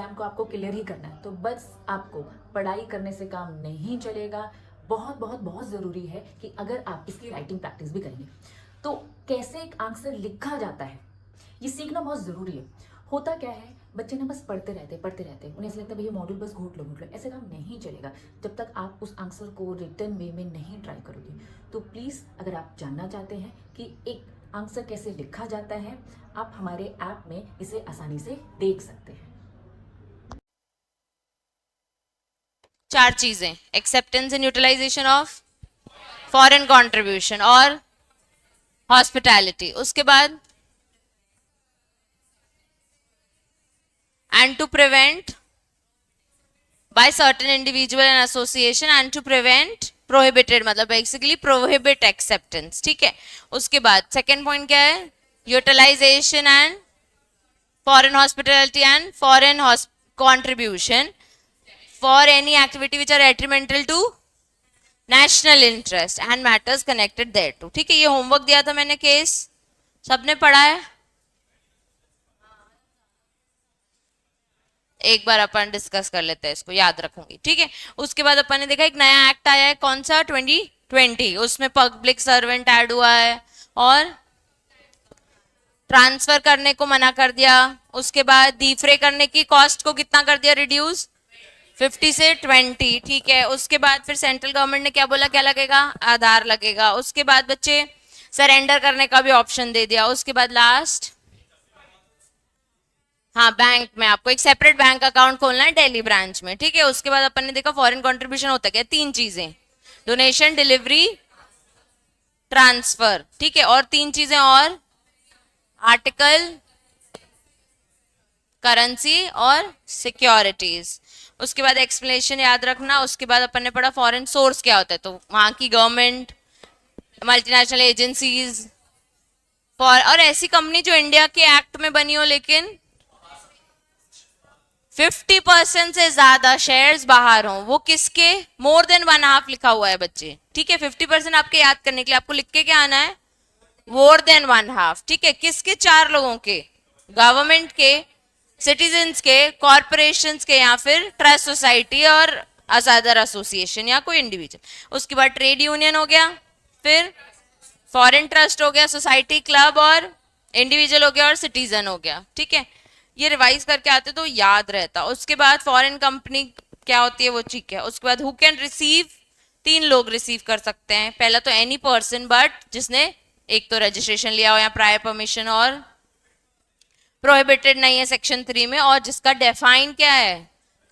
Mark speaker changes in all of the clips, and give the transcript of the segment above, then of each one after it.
Speaker 1: Exam को आपको clear ही करना है, तो बस आपको पढ़ाई करने से काम नहीं चलेगा। बहुत बहुत बहुत ज़रूरी है कि अगर आप इसकी राइटिंग प्रैक्टिस भी करेंगे तो कैसे एक आंसर लिखा जाता है ये सीखना बहुत ज़रूरी है। होता क्या है, बच्चे ना बस पढ़ते रहते उन्हें ऐसा लगता है भैया मॉड्यूल बस घोट लो। ऐसे काम नहीं चलेगा जब तक आप उस आंसर को रिटर्न वे में नहीं ट्राई करोगे। तो प्लीज़ अगर आप जानना चाहते हैं कि एक आंसर कैसे लिखा जाता है, आप हमारे ऐप में इसे आसानी से देख सकते हैं।
Speaker 2: 4 चीजें, acceptance and utilization of foreign contribution और हॉस्पिटैलिटी, उसके बाद and to prevent by certain individual and association and to prevent prohibited, मतलब basically prohibit acceptance, ठीक है। उसके बाद सेकेंड पॉइंट क्या है, utilization and foreign hospitality and foreign contribution for any activity which are detrimental to national interest and matters connected thereto, ठीक है। ये होमवर्क दिया था मैंने, केस सबने पढ़ा है, एक बार अपन डिस्कस कर लेते हैं, इसको याद रखूंगी, ठीक है। उसके बाद अपन ने देखा एक नया एक्ट आया है, कौन सा, 2020, उसमें पब्लिक सर्वेंट ऐड हुआ है और ट्रांसफर करने को मना कर दिया। उसके बाद डिफ्रे करने की कॉस्ट को कितना कर दिया, रिड्यूस 50 से 20, ठीक है। उसके बाद फिर सेंट्रल गवर्नमेंट ने क्या बोला, क्या लगेगा, आधार लगेगा। उसके बाद बच्चे सरेंडर करने का भी ऑप्शन दे दिया। उसके बाद लास्ट, हाँ, बैंक में आपको एक सेपरेट बैंक अकाउंट खोलना है दिल्ली ब्रांच में, ठीक है। उसके बाद अपन ने देखा फॉरेन कंट्रीब्यूशन होता क्या, 3 चीजें, डोनेशन, डिलीवरी, ट्रांसफर, ठीक है। और 3 चीजें और, आर्टिकल, करेंसी और सिक्योरिटीज। उसके बाद एक्सप्लेनेशन याद रखना। उसके बाद अपन ने पढ़ा फॉरेन सोर्स क्या होता है, तो वहां की गवर्नमेंट, मल्टीनेशनल एजेंसीज, और ऐसी कंपनी जो इंडिया के एक्ट में बनी हो लेकिन 50% से ज्यादा शेयर्स बाहर हों, वो किसके, मोर देन 1/2 लिखा हुआ है बच्चे, ठीक है। 50% आपके याद करने के लिए आपको लिख के क्या आना है, मोर देन 1/2, ठीक है। किसके, 4 लोगों के, गवर्नमेंट के, सिटीजन्स के, कॉरपोरेशंस के, या फिर ट्रस्ट सोसाइटी और अदर एसोसिएशन या कोई इंडिविजुअल। उसके बाद ट्रेड यूनियन हो गया, फिर फॉरेन ट्रस्ट हो गया, सोसाइटी, क्लब और इंडिविजुअल हो गया, और सिटीजन हो गया, ठीक है। ये रिवाइज करके आते तो याद रहता। उसके बाद फॉरेन कंपनी क्या होती है वो, ठीक है। उसके बाद हु कैन रिसीव, 3 लोग रिसीव कर सकते हैं। पहला तो एनी पर्सन, बट जिसने एक तो रजिस्ट्रेशन लिया हो या प्रायर परमिशन, और प्रोहिबिटेड नहीं है सेक्शन 3 में, और जिसका डिफाइन क्या है,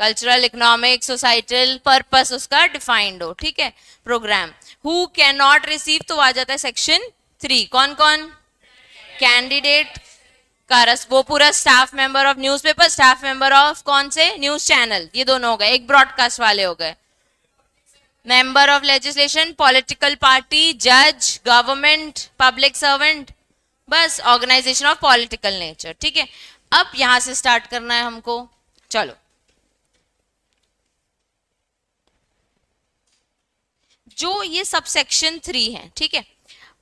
Speaker 2: कल्चरल, इकोनॉमिक, सोसाइटल पर्पस उसका डिफाइंड हो, ठीक है, program. Who can not receive तो आ जाता है सेक्शन 3, कौन कौन, कैंडिडेट, वो पूरा staff member of newspaper, staff member of कौन से, न्यूज चैनल, ये दोनों हो गए, एक ब्रॉडकास्ट वाले हो गए, member of legislation, political party, जज, गवर्नमेंट, पब्लिक सर्वेंट, बस ऑर्गेनाइजेशन ऑफ पॉलिटिकल नेचर, ठीक है। अब यहां से स्टार्ट करना है हमको, चलो। जो ये सबसेक्शन 3 है, ठीक है,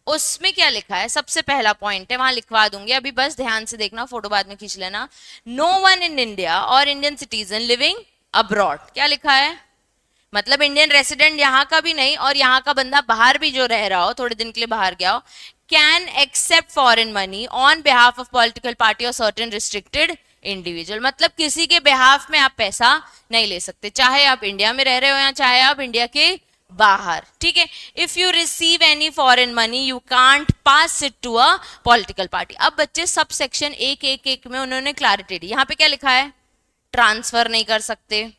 Speaker 2: उसमें क्या लिखा है, सबसे पहला पॉइंट है, वहां लिखवा दूंगी, अभी बस ध्यान से देखना, फोटो बाद में खींच लेना। नो वन इन इंडिया और इंडियन सिटीजन लिविंग अब्रॉड, क्या लिखा है, मतलब इंडियन रेसिडेंट यहाँ का भी नहीं, और यहाँ का बंदा बाहर भी जो रह रहा हो, थोड़े दिन के लिए बाहर गया हो, can accept foreign money on behalf of political party और सर्टेन रिस्ट्रिक्टेड इंडिविजुअल, मतलब किसी के बिहाफ में आप पैसा नहीं ले सकते, चाहे आप इंडिया में रह रहे हो या चाहे आप इंडिया के बाहर, ठीक है। If you receive any foreign money you can't pass it to a political party. अब बच्चे सब सेक्शन 1 में उन्होंने क्लैरिटी दी। यहाँ पे क्या लिखा है, ट्रांसफर नहीं कर सकते,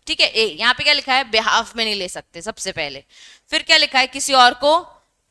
Speaker 2: ठीक है। यहाँ पे क्या लिखा है, बिहाफ में नहीं ले सकते सबसे पहले। फिर क्या लिखा है, किसी और को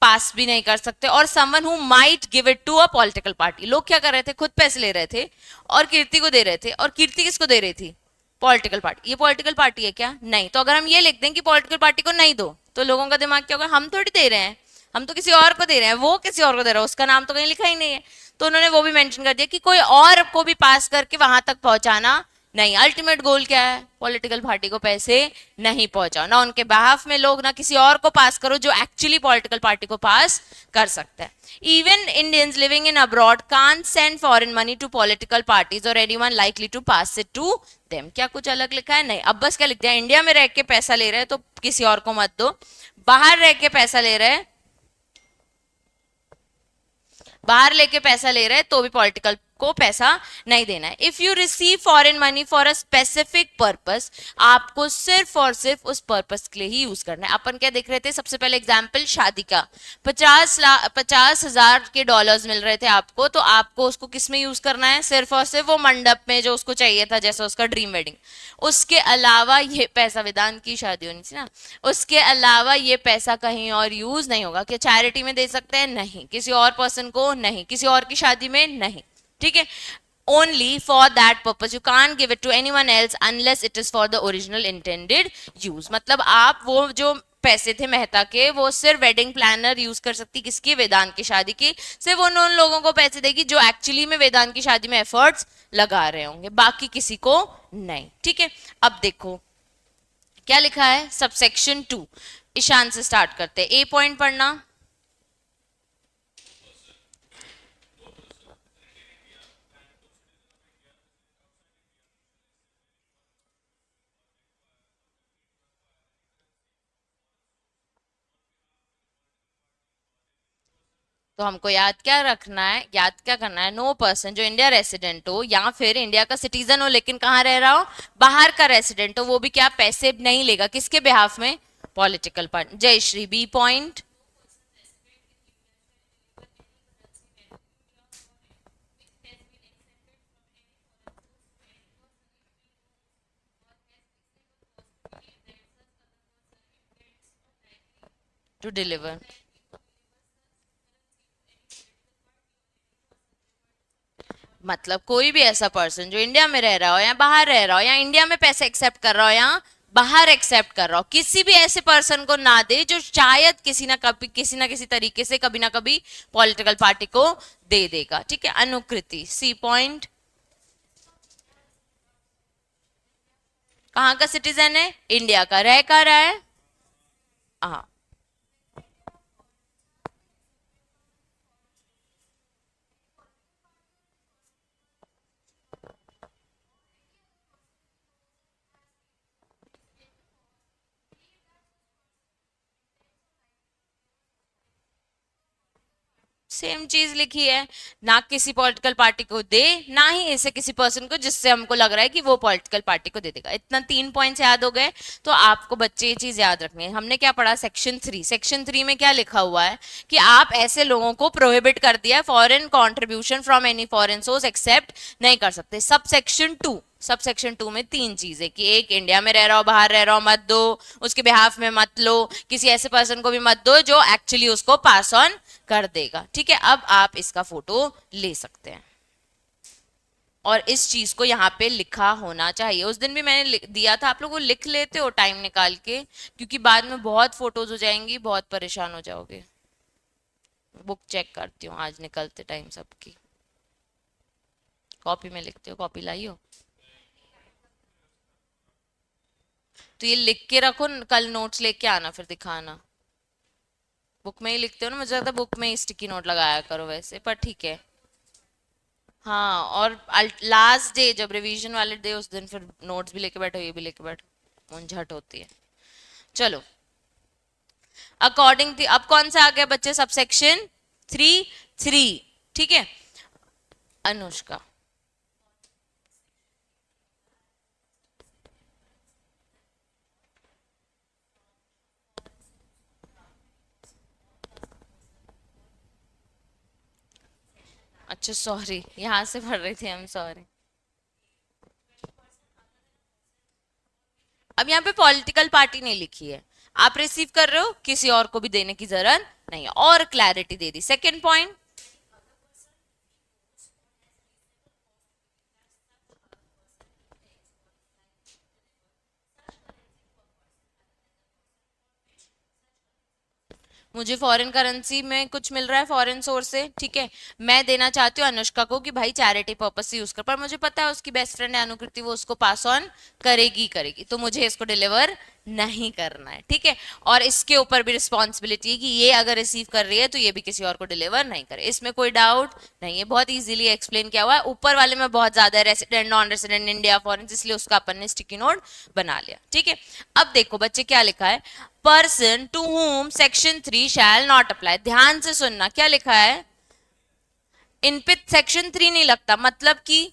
Speaker 2: पास भी नहीं कर सकते, और someone who might give it to a political party. लोग क्या कर रहे थे, खुद पैसे ले रहे थे और कीर्ति को दे रहे थे, और कीर्ति किसको दे रही थी, पॉलिटिकल पार्टी। ये पॉलिटिकल पार्टी है क्या, नहीं। तो अगर हम ये लिख दें कि पॉलिटिकल पार्टी को नहीं दो, तो लोगों का दिमाग क्या होगा, हम थोड़ी दे रहे हैं, हम तो किसी और को दे रहे हैं, वो किसी और को दे रहा है, उसका नाम तो कहीं लिखा ही नहीं है। तो उन्होंने वो भी मेंशन कर दिया कि कोई और को भी पास करके वहां तक पहुंचाना नहीं। अल्टीमेट गोल क्या है, पॉलिटिकल पार्टी को पैसे नहीं पहुंचाओ, ना उनके बिहाफ में लोग, ना किसी और को पास करो जो एक्चुअली पॉलिटिकल पार्टी को पास कर सकता है। Even Indians living in abroad can't send foreign money to political parties और anyone likely to pass it to them. क्या कुछ अलग लिखा है? नहीं। अब बस क्या लिख दिया, इंडिया में रह के पैसा ले रहे हैं तो किसी और को मत दो, बाहर रह के पैसा ले रहे हैं, बाहर लेके पैसा ले रहे हैं तो भी पॉलिटिकल को पैसा नहीं देना है। If you receive foreign money for a specific purpose, आपको सिर्फ और सिर्फ उस पर्पस के लिए ही यूज करना है। अपन क्या देख रहे थे सबसे पहले एग्जाम्पल शादी का, 50,000 के डॉलर्स मिल रहे थे आपको, तो आपको उसको किस में यूज करना है? सिर्फ और सिर्फ वो मंडप में जो उसको चाहिए था, जैसे उसका ड्रीम वेडिंग। उसके अलावा ये पैसा, वेदांत की शादी होनी थी ना, उसके अलावा ये पैसा कहीं और यूज नहीं होगा। क्या चैरिटी में दे सकते हैं? नहीं। किसी और पर्सन को? नहीं। किसी और की शादी में? नहीं। ठीक है, only for that purpose, you can't give it to anyone else unless it is for the original intended use। मतलब आप वो जो पैसे थे मेहता के, वो सिर्फ वेडिंग प्लानर यूज कर सकती, किसकी? वेदांत की शादी की। सिर्फ उन लोगों को पैसे देगी जो एक्चुअली में वेदांत की शादी में एफर्ट्स लगा रहे होंगे, बाकी किसी को नहीं। ठीक है, अब देखो क्या लिखा है सबसेक्शन 2। ईशान से स्टार्ट करते हैं। ए पॉइंट पढ़ना। तो हमको याद क्या रखना है, याद क्या करना है? नो पर्सन जो इंडिया रेसिडेंट हो या फिर इंडिया का सिटीजन हो लेकिन कहाँ रह रहा हो? बाहर का रेसिडेंट हो, वो भी क्या पैसे नहीं लेगा, किसके बिहाफ में? Political party. जय Shri. B point, to deliver. मतलब कोई भी ऐसा पर्सन जो इंडिया में रह रहा हो या बाहर रह रहा हो, या इंडिया में पैसे एक्सेप्ट कर रहा हो या बाहर एक्सेप्ट कर रहा हो, किसी भी ऐसे पर्सन को ना दे जो शायद किसी ना किसी तरीके से कभी ना कभी पॉलिटिकल पार्टी को दे देगा। ठीक है, अनुकृति। सी पॉइंट, कहाँ का सिटीजन है? इंडिया का। रह कहाँ रहा है? हाँ, सेम चीज लिखी है। ना किसी पॉलिटिकल पार्टी को दे, ना ही ऐसे किसी पर्सन को जिससे हमको लग रहा है कि वो पॉलिटिकल पार्टी को दे देगा। इतना 3 पॉइंट्स याद हो गए। तो आपको बच्चे ये चीज याद रखनी है। हमने क्या पढ़ा? सेक्शन 3। सेक्शन 3 में क्या लिखा हुआ है कि आप ऐसे लोगों को प्रोहिबिट कर दिया, foreign contribution from any foreign source accept नहीं कर सकते। सब सेक्शन 2 में 3 चीजें कि एक, इंडिया में रह रहा हो बाहर रह रहा हो मत दो, उसके बिहाफ में मत लो, किसी ऐसे पर्सन को भी मत दो जो एक्चुअली उसको पास ऑन कर देगा। ठीक है, अब आप इसका फोटो ले सकते हैं और इस चीज को यहाँ पे लिखा होना चाहिए। उस दिन भी मैंने दिया था, आप लोग वो लिख लेते हो टाइम निकाल के, क्योंकि बाद में बहुत फोटोज हो जाएंगी, बहुत परेशान हो जाओगे। बुक चेक करती हूँ आज निकलते टाइम सबकी। कॉपी में लिखते हो? कॉपी लाई हो तो ये लिख के रखो, कल नोट्स लेके आना फिर दिखाना। बुक में ही लिखते हो ना? मुझे लगता है बुक में ही स्टिकी नोट लगाया करो वैसे, पर ठीक है। हाँ, और लास्ट डे जब रिवीजन वाले डे, उस दिन फिर नोट्स भी लेके बैठो, ये भी लेके बैठो, मुंझट होती है। चलो, अकॉर्डिंग अब कौन सा आ गया बच्चे? सबसेक्शन 3। ठीक है, अनुष्का। अच्छा सॉरी, यहाँ से पढ़ रही थी, आई एम सॉरी। अब यहाँ पे पॉलिटिकल पार्टी नहीं लिखी है, आप रिसीव कर रहे हो, किसी और को भी देने की जरूरत नहीं है, और क्लैरिटी दे दी। सेकंड पॉइंट, मुझे फॉरेन करेंसी में कुछ मिल रहा है फॉरेन सोर्स से, ठीक है, मैं देना चाहती हूँ अनुष्का को कि भाई चैरिटी पर्पज से यूज कर, पर मुझे पता है उसकी बेस्ट फ्रेंड है अनुकृति, वो उसको पास ऑन करेगी, तो मुझे इसको डिलीवर नहीं करना है, ठीक है। और इसके ऊपर भी रिस्पॉन्सिबिलिटी है कि ये अगर रिसीव कर रही है तो ये भी किसी और को डिलीवर नहीं करे, इसमें कोई डाउट नहीं है, बहुत इजीली एक्सप्लेन किया हुआ है। ऊपर वाले में बहुत ज्यादा resident, non resident, India, foreign, इसलिए उसका अपन ने स्टिकी नोट बना लिया, ठीक है। अब देखो बच्चे क्या लिखा है, person to whom section 3 shall not apply. ध्यान से सुनना, क्या लिखा है, इन पे सेक्शन 3 नहीं लगता, मतलब कि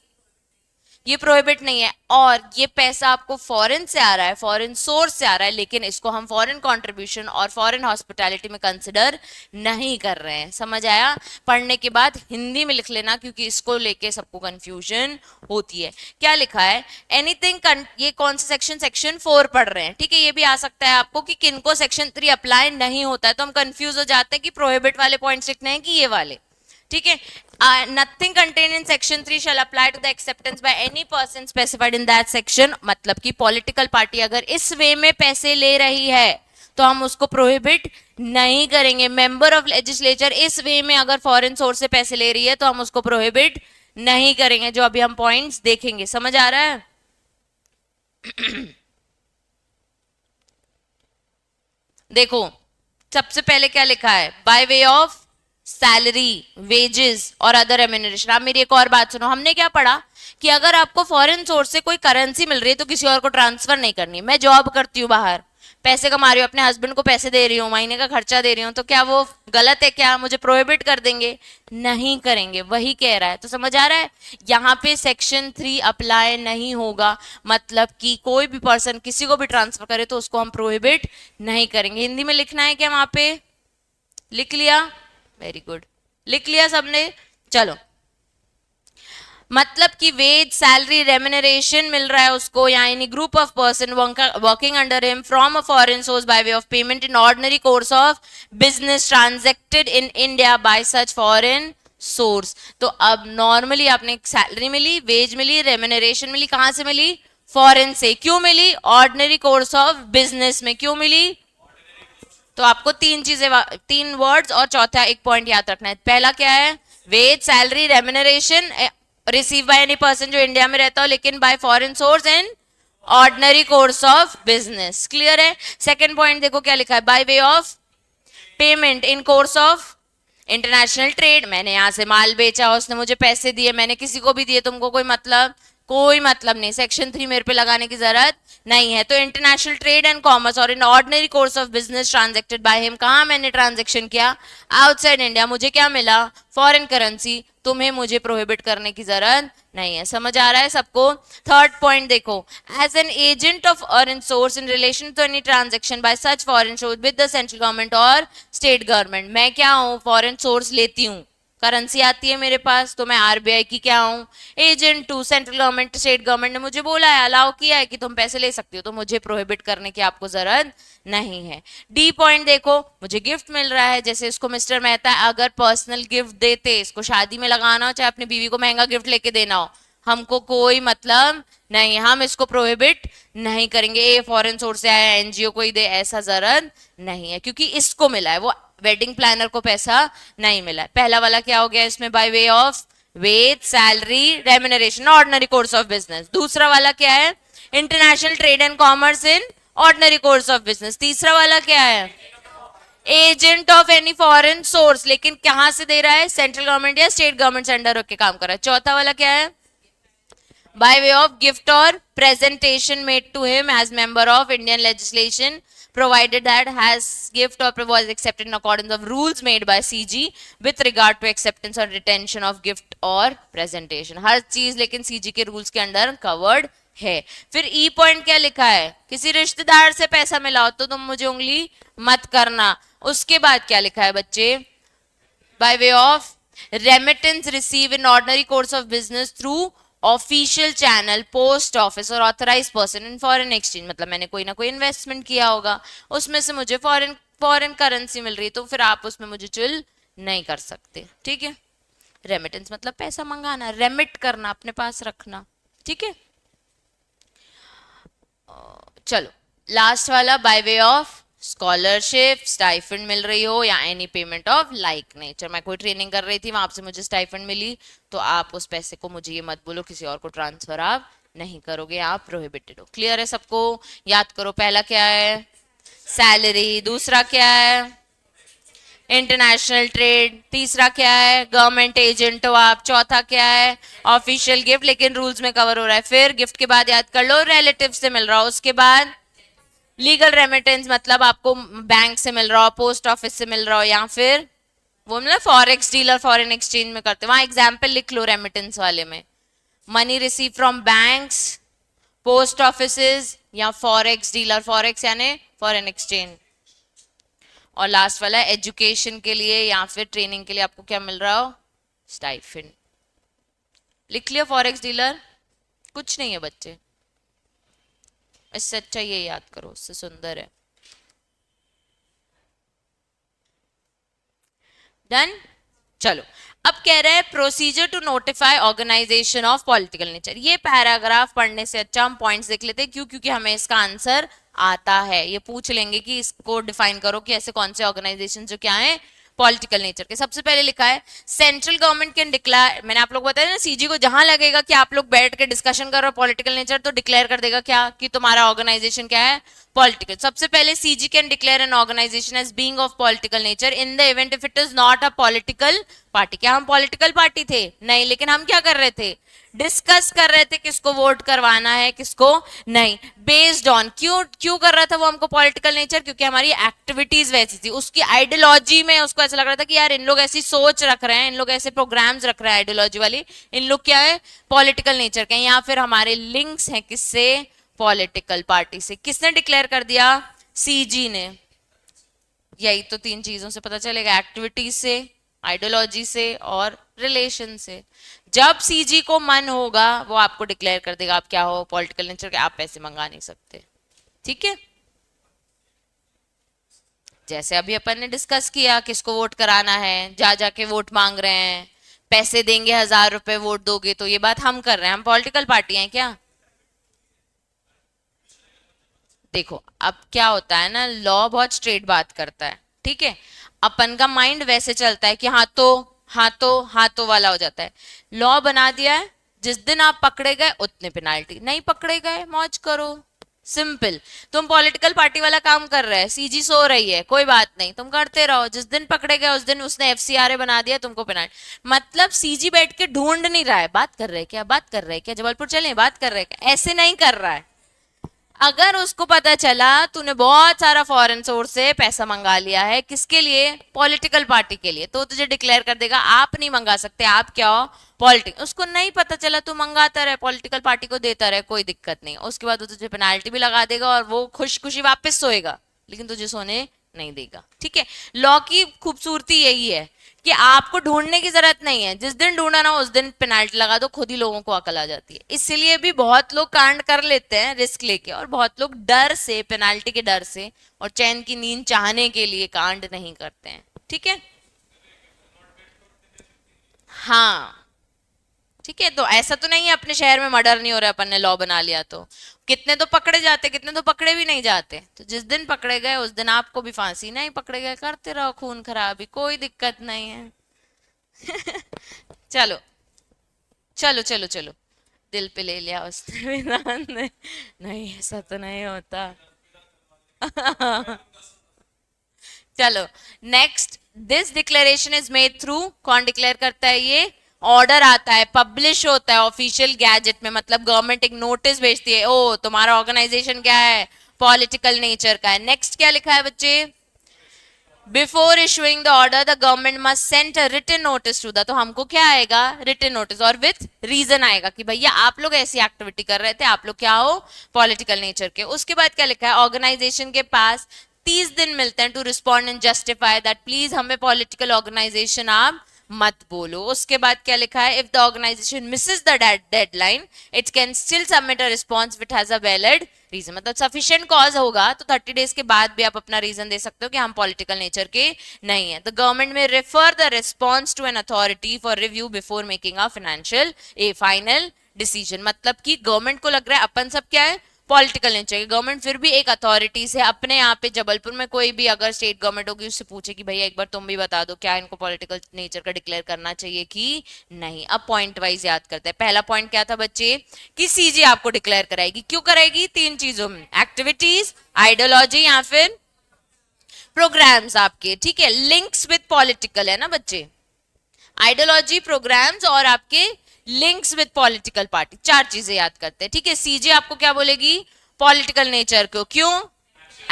Speaker 2: ये प्रोहिबिट नहीं है, और ये पैसा आपको फॉरेन से आ रहा है, फॉरेन सोर्स से आ रहा है, लेकिन इसको हम फॉरेन कंट्रीब्यूशन और फॉरेन हॉस्पिटैलिटी में कंसिडर नहीं कर रहे हैं। समझ आया? पढ़ने के बाद हिंदी में लिख लेना, क्योंकि इसको लेके सबको कंफ्यूजन होती है। क्या लिखा है, एनीथिंग, ये कौन सा सेक्शन, सेक्शन 4 पढ़ रहे हैं, ठीक है। ये भी आ सकता है आपको कि किनको सेक्शन 3 अप्लाई नहीं होता है, तो हम कंफ्यूज हो जाते हैं कि प्रोहिबिट वाले पॉइंट्स लिखने हैं कि ये वाले, ठीक है। Nothing contain in section 3 shall apply to the acceptance by any person specified in that section. मतलब कि पॉलिटिकल पार्टी अगर इस वे में पैसे ले रही है तो हम उसको प्रोहिबिट नहीं करेंगे। मेंबर ऑफ लेजिस्लेचर इस वे में अगर फॉरेन सोर्स से पैसे ले रही है तो हम उसको प्रोहिबिट नहीं करेंगे, जो अभी हम पॉइंट्स देखेंगे। समझ आ रहा है? देखो सबसे पहले क्या लिखा है, by way of salary, wages और अदर रेम्यूनरेशन। आप मेरी एक और बात सुनो, हमने क्या पढ़ा कि अगर आपको फॉरेन सोर्स से कोई करेंसी मिल रही है तो किसी और को ट्रांसफर नहीं करनी। मैं जॉब करती हूँ बाहर, पैसे कमा रही हूँ, अपने हस्बैंड को पैसे दे रही हूँ, महीने का खर्चा दे रही हूँ, तो क्या वो गलत है? क्या मुझे प्रोहिबिट कर देंगे? नहीं करेंगे, वही कह रहा है। तो समझ आ रहा है, यहाँ पे सेक्शन 3 अप्लाई नहीं होगा, मतलब कि कोई भी पर्सन किसी को भी ट्रांसफर करे तो उसको हम प्रोहिबिट नहीं करेंगे। हिंदी में लिखना है क्या वहां पे? लिख लिया? वेरी गुड, लिख लिया सबने? चलो, मतलब कि वेज, सैलरी, रेम्यूनरेशन मिल रहा है उसको या any group of person working under him from a foreign source bye way of payment in ordinary course of business transacted in India by such foreign source. तो अब नॉर्मली आपने salary मिली, veg मिली, remuneration मिली, कहां से मिली? Foreign से। क्यों मिली? Ordinary course of business में। क्यों मिली? तो आपको तीन चीजें, तीन वर्ड्स और चौथा एक पॉइंट याद रखना है। पहला क्या है? Wage, salary, remuneration receive by any person जो इंडिया में रहता हो लेकिन by foreign source in ordinary course of business. Clear है? सेकंड पॉइंट देखो क्या लिखा है, by way of payment in course of international trade. मैंने यहां से माल बेचा, उसने मुझे पैसे दिए, मैंने किसी को भी दिए, तुमको कोई मतलब? कोई मतलब नहीं। सेक्शन 3 मेरे पे लगाने की जरूरत नहीं है। तो इंटरनेशनल ट्रेड एंड कॉमर्स और इन ordinary course of business transacted by him, कहां मैंने ट्रांजेक्शन किया? Outside India. मुझे क्या मिला? Foreign currency. तुम्हें मुझे प्रोहिबिट करने की जरूरत नहीं है। समझ आ रहा है सबको? थर्ड पॉइंट देखो, as an agent of foreign source in relation to any transaction by such foreign source with the central government और स्टेट गवर्नमेंट। मैं क्या हूं? फॉरेन सोर्स लेती हूं, करेंसी आती है मेरे पास, तो मैं आरबीआई की क्या हूं? Agent to central government, state government ने मुझे बोला है, अलाउ किया है कि तुम पैसे ले सकती हो, तो मुझे प्रोहिबिट करने की आपको जरूरत नहीं है। डी पॉइंट देखो, मुझे गिफ्ट मिल रहा है, जैसे इसको मिस्टर मेहता अगर पर्सनल गिफ्ट देते, इसको शादी में लगाना हो, चाहे अपनी बीवी को महंगा गिफ्ट लेके देना हो, हमको कोई मतलब नहीं, हम इसको प्रोहिबिट नहीं करेंगे। ये फॉरेन सोर्स से आया, एनजीओ को ही दे, ऐसा जरूरत नहीं है, क्योंकि इसको मिला है, वो वेडिंग प्लानर को पैसा नहीं मिला है। पहला वाला क्या हो गया इसमें? Bye way of ways, salary, remuneration, ordinary course of business. दूसरा वाला क्या है? International trade and commerce in ordinary course of business. तीसरा वाला क्या है? Agent of any foreign source, लेकिन कहां से दे रहा है? सेंट्रल गवर्नमेंट या स्टेट गवर्नमेंट से अंडर होकर काम कर रहा है। चौथा वाला क्या है? by way of gift or presentation made to him as member of Indian legislation, provided that has gift or was accepted in accordance of rules made by CG with regard to acceptance or retention of gift or presentation। हर चीज लेकिन CG के rules के under covered है। फिर ई point क्या लिखा है? किसी रिश्तेदार से पैसा मिला हो तो तुम मुझे उंगली मत करना। उसके बाद क्या लिखा है बच्चे? by way of remittance received in ordinary course of business through official channel, post office और authorize person in foreign exchange. मतलब मैंने कोई ना कोई इन्वेस्टमेंट किया होगा, उसमें से मुझे फॉरेन करेंसी मिल रही है, तो फिर आप उसमें मुझे चुल नहीं कर सकते। ठीक है? रेमिटेंस मतलब पैसा मंगाना, रेमिट करना, अपने पास रखना। ठीक है? चलो लास्ट वाला, by way of scholarship, stipend मिल रही हो या any payment of like nature. मैं कोई ट्रेनिंग कर रही थी, वहां से मुझे स्टाइफंड मिली, तो आप उस पैसे को, मुझे ये मत बोलो किसी और को ट्रांसफर आप नहीं करोगे, आप प्रोहिबिटेड हो। क्लियर है सबको? याद करो, पहला क्या है? सैलरी। दूसरा क्या है? International trade. तीसरा क्या है? गवर्नमेंट एजेंट हो आप। चौथा क्या है? ऑफिशियल गिफ्ट, लेकिन रूल्स में कवर हो रहा है। फिर गिफ्ट के बाद याद कर लो रिलेटिव से मिल रहा हो। उसके बाद लीगल रेमिटेंस, मतलब आपको बैंक से मिल रहा हो, पोस्ट ऑफिस से मिल रहा हो, या फिर वो मतलब फॉरेक्स डीलर फॉरेन एक्सचेंज में करते, वहां एग्जाम्पल लिख लो रेमिटेंस वाले में। Money receive from banks, post offices, या फॉरेक्स डीलर, फॉरेक्स यानी फॉरेन एक्सचेंज। और लास्ट वाला एजुकेशन के लिए या फिर ट्रेनिंग के लिए आपको क्या मिल रहा हो? स्टाइफंड। लिख लिया फॉरेक्स डीलर? कुछ नहीं है बच्चे, इससे अच्छा ये याद करो, इससे सुंदर है। डन। चलो, अब कह रहा है procedure to notify organisation of political nature. ये पैराग्राफ पढ़ने से अच्छा हम पॉइंट्स देख लेते हैं। क्यों? क्योंकि हमें इसका आंसर आता है। ये पूछ लेंगे कि इसको डिफाइन करो कि ऐसे कौन से ऑर्गेनाइजेशन जो क्या है पॉलिटिकल नेचर के। सबसे पहले लिखा है सेंट्रल गवर्नमेंट कैन डिक्लेयर, मैंने आप लोग बताया ना सीजी को जहां लगेगा कि आप लोग बैठ के डिस्कशन कर रहे हो पॉलिटिकल नेचर, तो डिक्लेयर कर देगा क्या कि तुम्हारा ऑर्गेनाइजेशन क्या है? पॉलिटिकल। सबसे पहले CG can declare an organisation as being of political nature in the event if it is not a political party. क्या हम पॉलिटिकल पार्टी थे? नहीं, लेकिन हम क्या कर रहे थे? डिस्कस कर रहे थे किसको वोट करवाना है किसको नहीं। बेस्ड ऑन, क्यों क्यों कर रहा था वो हमको पॉलिटिकल नेचर? क्योंकि हमारी एक्टिविटीज वैसी थी, उसकी आइडियोलॉजी में उसको ऐसा लग रहा था कि यार इन लोग ऐसी सोच रख रहे हैं, इन लोग ऐसे प्रोग्राम्स रख रहे हैं आइडियोलॉजी वाली, इन लोग क्या है? पॉलिटिकल नेचर के। या फिर हमारे लिंक्स हैं किससे? पॉलिटिकल पार्टी से। किसने डिक्लेयर कर दिया? सीजी ने। यही तो तीन चीजों से पता चलेगा, एक्टिविटीज से, आइडियोलॉजी से और रिलेशन से। जब सीजी को मन होगा वो आपको डिक्लेयर कर देगा आप क्या हो? पॉलिटिकल नेचर के। आप पैसे मंगा नहीं सकते, ठीक है? जैसे अभी अपन ने डिस्कस किया किसको वोट कराना है, जा जाके वोट मांग रहे हैं, पैसे देंगे 1000 रुपए वोट दोगे, तो ये बात हम कर रहे हैं। हम पॉलिटिकल पार्टी हैं क्या? देखो अब क्या होता है ना, लॉ बहुत स्ट्रेट बात करता है, ठीक है? अपन का माइंड वैसे चलता है कि हाँ तो वाला हो जाता है। लॉ बना दिया है, जिस दिन आप पकड़े गए उतने पेनाल्टी, नहीं पकड़े गए मौज करो, सिंपल। तुम पॉलिटिकल पार्टी वाला काम कर रहे हैं, सीजी सो रही है, कोई बात नहीं, तुम करते रहो, जिस दिन पकड़े गए उस दिन उसने एफसीआरए बना दिया, तुमको पेनाल्टी। मतलब सीजी बैठ के ढूंढ नहीं रहा है बात कर रहे हैं क्या, बात कर रहे हैं क्या, जबलपुर चले बात कर रहे हैं क्या, ऐसे नहीं कर रहा है। अगर उसको पता चला तूने बहुत सारा फॉरेन सोर्स से पैसा मंगा लिया है, किसके लिए? पॉलिटिकल पार्टी के लिए, तो तुझे डिक्लेयर कर देगा आप नहीं मंगा सकते, आप क्या हो? पॉलिटिक। उसको नहीं पता चला, तू मंगाता रहे, पॉलिटिकल पार्टी को देता रहे, कोई दिक्कत नहीं। उसके बाद वो तुझे पेनाल्टी भी लगा देगा और वो खुश खुशी वापस सोएगा, लेकिन तुझे सोने नहीं देगा, ठीक है? लॉ की खूबसूरती यही है कि आपको ढूंढने की जरूरत नहीं है, जिस दिन ढूंढा ना उस दिन पेनाल्टी लगा दो, खुद ही लोगों को अकल आ जाती है। इसलिए भी बहुत लोग कांड कर लेते हैं रिस्क लेके, और बहुत लोग डर से, पेनाल्टी के डर से और चैन की नींद चाहने के लिए कांड नहीं करते हैं, ठीक है? हाँ, ठीक है। तो ऐसा तो नहीं है अपने शहर में मर्डर नहीं हो रहा, अपन ने लॉ बना लिया तो। कितने तो पकड़े जाते, कितने तो पकड़े भी नहीं जाते। तो जिस दिन पकड़े गए उस दिन आपको भी फांसी, नहीं पकड़े गए करते रहो खून खराबी, कोई दिक्कत नहीं है। चलो चलो चलो चलो, दिल पे ले लिया उसने विधान ने। नहीं ऐसा तो नहीं होता। चलो next, this declaration is made through, कौन डिक्लेयर करता है ये? ऑर्डर आता है, पब्लिश होता है ऑफिशियल गैजेट में, मतलब गवर्नमेंट एक नोटिस भेजती है, ओ तुम्हारा ऑर्गेनाइजेशन क्या है? पॉलिटिकल नेचर का है। नेक्स्ट क्या लिखा है बच्चे? Before issuing the order the government must send a written notice to the, तो हमको क्या आएगा? रिटन नोटिस, और विथ रीजन आएगा कि भैया आप लोग ऐसी एक्टिविटी कर रहे थे, आप लोग क्या हो? पॉलिटिकल नेचर के। उसके बाद क्या लिखा है? ऑर्गेनाइजेशन के पास 30 दिन मिलते हैं to respond and justify that please हमें पॉलिटिकल ऑर्गेनाइजेशन आप मत बोलो। उसके बाद क्या लिखा है? If the organisation misses the deadline it can still submit a response which has a valid reason, मतलब सफिशिएंट कॉज होगा तो 30 डेज के बाद भी आप अपना रीजन दे सकते हो कि हम पॉलिटिकल नेचर के नहीं है। The government may refer the response to an authority for review before making a financial a final decision, मतलब कि गवर्नमेंट को लग रहा है अपन सब क्या है? पॉलिटिकल नेचर की। गवर्नमेंट फिर भी एक अथॉरिटी से अपने यहाँ पे जबलपुर में कोई भी अगर स्टेट गवर्नमेंट होगी उससे पूछे कि भैया एक बार तुम भी बता दो क्या इनको पॉलिटिकल नेचर का डिक्लेयर करना चाहिए कि नहीं। अब पॉइंट वाइज याद करते हैं। पहला पॉइंट क्या था बच्चे कि सीजी आपको डिक्लेयर कराएगी। क्यों कराएगी? तीन चीजों में, एक्टिविटीज, आइडियोलॉजी या फिर प्रोग्राम्स आपके, ठीक है। लिंक्स विद पॉलिटिकल है ना बच्चे, आइडियोलॉजी, प्रोग्राम्स और आपके लिंक्स विद पॉलिटिकल पार्टी, चार चीजें याद करते हैं, ठीक है। सीजे आपको क्या बोलेगी? पॉलिटिकल नेचर को। क्यों?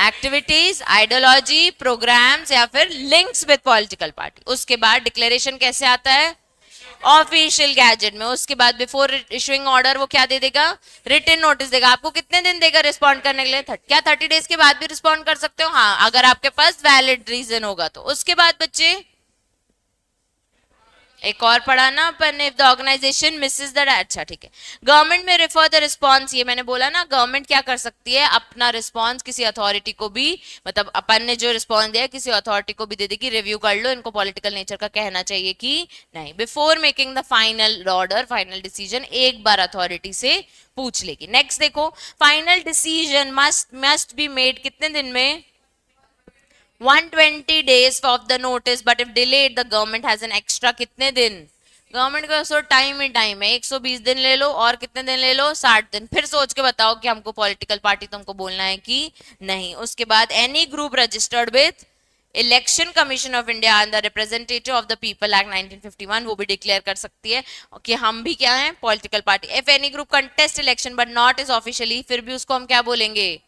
Speaker 2: एक्टिविटीज, आइडियोलॉजी, प्रोग्राम्स या फिर लिंक्स विद पॉलिटिकल पार्टी। उसके बाद डिक्लेरेशन कैसे आता है? ऑफिशियल गैजेट में। उसके बाद बिफोर इशुइंग ऑर्डर वो क्या दे देगा? रिटन नोटिस देगा। आपको कितने दिन देगा रिस्पॉन्ड करने के लिए? क्या 30 डेज के बाद भी रिस्पॉन्ड कर सकते हो? हाँ, अगर आपके पास वैलिड रीजन होगा तो। उसके बाद बच्चे एक और पढ़ा ना अपन ने, if the organisation misses the, अच्छा ठीक है। Government may refer the response, ये मैंने बोला ना, गवर्नमेंट क्या कर सकती है? अपना रिस्पॉन्स किसी अथॉरिटी को भी, मतलब अपन ने जो रिस्पॉन्स दिया किसी अथॉरिटी को भी दे देगी, रिव्यू कर लो इनको पॉलिटिकल नेचर का कहना चाहिए कि नहीं। Before making the final order, final decision एक बार अथॉरिटी से पूछ लेगी। नेक्स्ट देखो, final decision must be made कितने दिन में? 120 days of the notice, but if delayed the government has an extra कितने दिन? गवर्नमेंट का सो टाइम ही टाइम है, 120 दिन ले लो और कितने दिन ले लो? 60 दिन। फिर सोच के बताओ कि हमको पॉलिटिकल पार्टी तुमको बोलना है कि नहीं। उसके बाद any group registered with election commission of India and the representative of the people act 1951 वो भी डिक्लेयर कर सकती है कि हम भी क्या है? Political party. If any group contest election but not is officially, फिर भी उसको हम क्या बोलेंगे?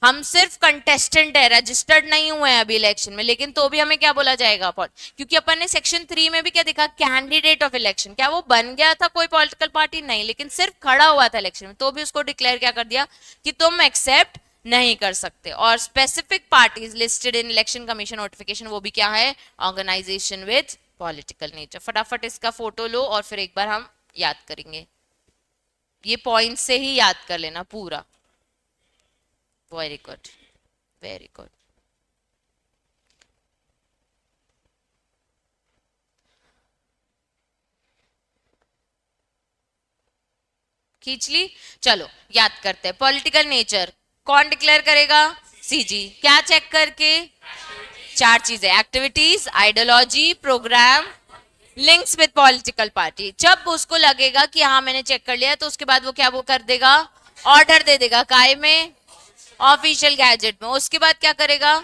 Speaker 2: हम सिर्फ कंटेस्टेंट है, रजिस्टर्ड नहीं हुए हैं अभी इलेक्शन में, लेकिन तो भी हमें क्या बोला जाएगा? क्योंकि अपन ने सेक्शन 3 में भी क्या देखा? Candidate of election. क्या वो बन गया था कोई पॉलिटिकल पार्टी? नहीं, लेकिन सिर्फ खड़ा हुआ था इलेक्शन में, तो भी उसको डिक्लेयर क्या कर दिया कि तुम एक्सेप्ट नहीं कर सकते। और specific parties listed in election commission notification, वो भी क्या है? Organisation with political nature. फटाफट इसका फोटो लो और फिर एक बार हम याद करेंगे। ये पॉइंट से ही याद कर लेना पूरा। Very good, very good. खींच ली? चलो याद करते हैं। पॉलिटिकल नेचर कौन डिक्लेयर करेगा? सीजी। क्या चेक करके? चार चीजें, activities, ideology, programme, links with political party. जब उसको लगेगा कि हाँ मैंने चेक कर लिया, तो उसके बाद वो क्या वो कर देगा? ऑर्डर दे देगा। काय में? ऑफिशियल गैजेट में। उसके बाद क्या करेगा?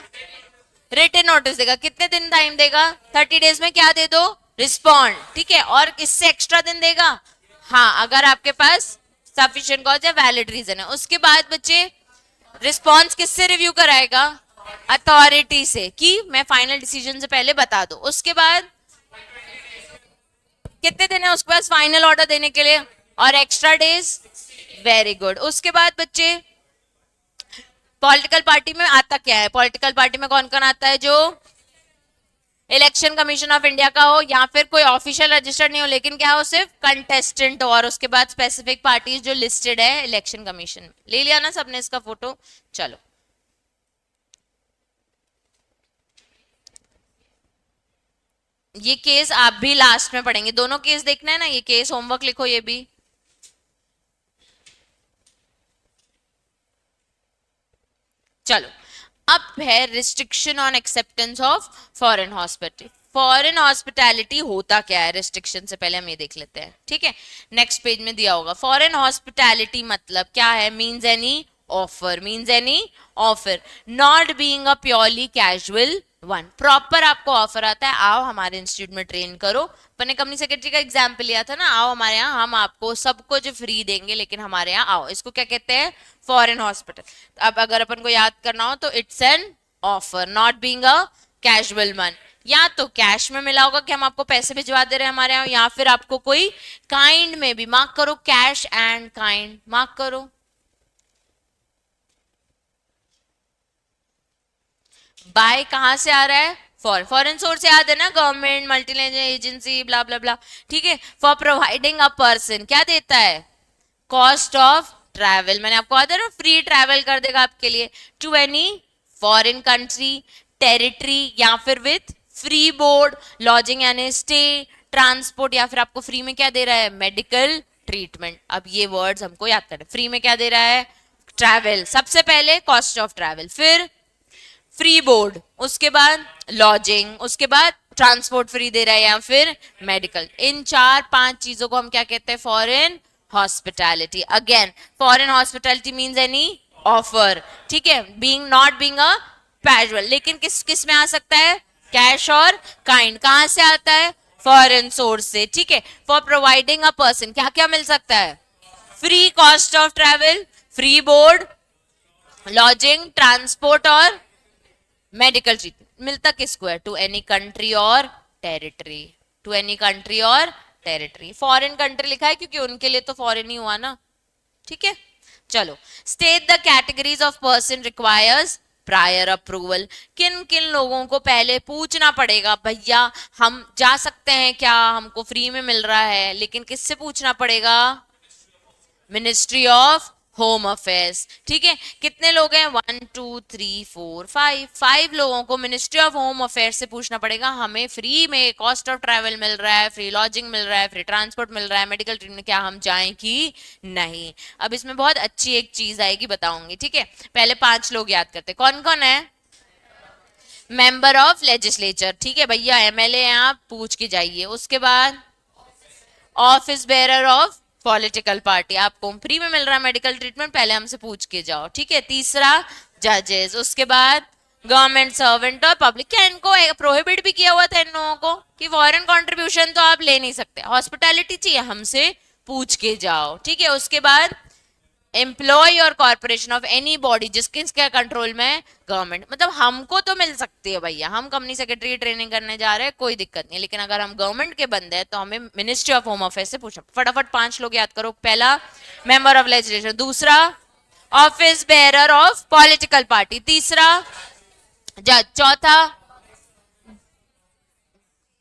Speaker 2: रिटन नोटिस देगा। कितने दिन टाइम देगा? 30 डेज में क्या दे दो? रिस्पॉन्ड, ठीक है। और इससे एक्स्ट्रा दिन देगा, हाँ, अगर आपके पास सफिशिएंट कॉज या वैलिड रीजन है। उसके बाद बच्चे रिस्पॉन्स किससे रिव्यू कराएगा? अथॉरिटी से, कि मैं फाइनल डिसीजन से पहले बता दो। उसके बाद कितने दिन है उसके पास फाइनल ऑर्डर देने के लिए? और एक्स्ट्रा डेज। Very good. उसके बाद बच्चे पॉलिटिकल पार्टी में आता क्या है? पॉलिटिकल पार्टी में कौन कौन आता है? जो इलेक्शन कमीशन ऑफ इंडिया का हो या फिर कोई ऑफिशियल रजिस्टर्ड नहीं हो, लेकिन क्या हो? सिर्फ कंटेस्टेंट हो। और उसके बाद स्पेसिफिक पार्टीज जो लिस्टेड है इलेक्शन कमीशन। ले लिया ना सबने इसका फोटो? चलो ये केस आप भी लास्ट में पढ़ेंगे, दोनों केस देखना है ना। ये केस होमवर्क लिखो ये भी। चलो अब है restriction on acceptance of foreign hospital. Foreign hospitality होता क्या है? रिस्ट्रिक्शन से पहले हम ये देख लेते हैं, ठीक है। नेक्स्ट पेज में दिया होगा। फॉरेन हॉस्पिटैलिटी मतलब क्या है? Means any offer, means any offer, not being a purely casual one. Proper आपको ऑफर आता है, आओ हमारे इंस्टीट्यूट में ट्रेन करो। अपने कंपनी सेक्रेटरी का एग्जाम्पल लिया था ना, आओ हमारे यहाँ, हम आपको सब कुछ फ्री देंगे, लेकिन हमारे यहाँ आओ। इसको क्या कहते हैं? Foreign hospital. अब अगर अपन को याद करना हो तो it's an offer, not being a casual one. या तो कैश में मिला होगा कि हम आपको पैसे भिजवा दे रहे हैं हमारे यहाँ, या फिर आपको कोई काइंड में भी, मार्क करो कैश एंड काइंड, मार्क करो। बाय कहां से आ रहा है? फॉरेन सोर्स याद है ना, गवर्नमेंट, मल्टीनेशनल एजेंसी, ब्ला ब्ला ब्ला, ठीक है। फॉर प्रोवाइडिंग अ पर्सन क्या देता है? Cost of travel. मैंने आपको कहा था ना फ्री ट्रैवल कर देगा आपके लिए to any foreign country, territory, या फिर विथ फ्री बोर्ड, लॉजिंग यानी स्टे, ट्रांसपोर्ट, या फिर आपको फ्री में क्या दे रहा है? Medical treatment. अब ये वर्ड्स हमको याद करना। फ्री में क्या दे रहा है? ट्रैवल, सबसे पहले कॉस्ट ऑफ ट्रैवल, फिर फ्री बोर्ड, उसके बाद लॉजिंग, उसके बाद ट्रांसपोर्ट फ्री दे रहा है, या फिर मेडिकल। इन 4-5 चीजों को हम क्या कहते हैं? Foreign hospitality. Again foreign hospitality means any offer, ठीक है, being not being a casual. लेकिन किस किस में आ सकता है? कैश और काइंड। कहां से आता है? फॉरेन सोर्स से, ठीक है। फॉर प्रोवाइडिंग अ पर्सन क्या क्या मिल सकता है? Free cost of travel, free board, lodging, transport और मेडिकल ट्रीटमेंट। मिलता किसको है? टू एनी कंट्री और टेरिटरी, टू एनी कंट्री और टेरिटरी। फॉरेन कंट्री लिखा है क्योंकि उनके लिए तो फॉरेन ही हुआ ना, ठीक है। चलो, state the categories of person requires prior approval. किन किन लोगों को पहले पूछना पड़ेगा, भैया हम जा सकते हैं क्या, हमको फ्री में मिल रहा है, लेकिन किससे पूछना पड़ेगा? मिनिस्ट्री ऑफ होम अफेयर्स, ठीक है। कितने लोग हैं? 1 2 3 4 5 लोगों को मिनिस्ट्री ऑफ होम अफेयर्स से पूछना पड़ेगा, हमें फ्री में कॉस्ट ऑफ ट्रैवल मिल रहा है, फ्री लॉजिंग मिल रहा है, फ्री ट्रांसपोर्ट मिल रहा है, मेडिकल ट्रीटमेंट, क्या हम जाएं कि नहीं। अब इसमें बहुत अच्छी एक चीज आएगी, बताऊंगी, ठीक है। पहले 5 लोग याद करते, कौन कौन है? मेंबर ऑफ लेजिस्लेचर, ठीक है भैया, एमएलए हैं आप, पूछ के जाइए। उसके बाद office bearer of political party, आपको फ्री में मिल रहा है मेडिकल ट्रीटमेंट, पहले हमसे पूछ के जाओ, ठीक है। तीसरा जजेस, उसके बाद गवर्नमेंट सर्वेंट और पब्लिक। क्या इनको प्रोहिबिट भी किया हुआ था इन लोगों को कि फॉरेन कंट्रीब्यूशन तो आप ले नहीं सकते, हॉस्पिटैलिटी चाहिए हमसे पूछ के जाओ, ठीक है। उसके बाद एम्प्लॉय और कॉर्पोरेशन ऑफ एनी बॉडी जिसके कंट्रोल में गवर्नमेंट, मतलब हमको तो मिल सकती है भैया, हम कंपनी सेक्रेटरी ट्रेनिंग करने जा रहे हैं, कोई दिक्कत नहीं, लेकिन अगर हम गवर्नमेंट के बंदे हैं तो हमें मिनिस्ट्री ऑफ होम अफेयर्स से पूछना। फटाफट 5 लोग याद करो। पहला मेंबर ऑफ लेजिस्लेशन, दूसरा office bearer of political party, तीसरा जज, चौथा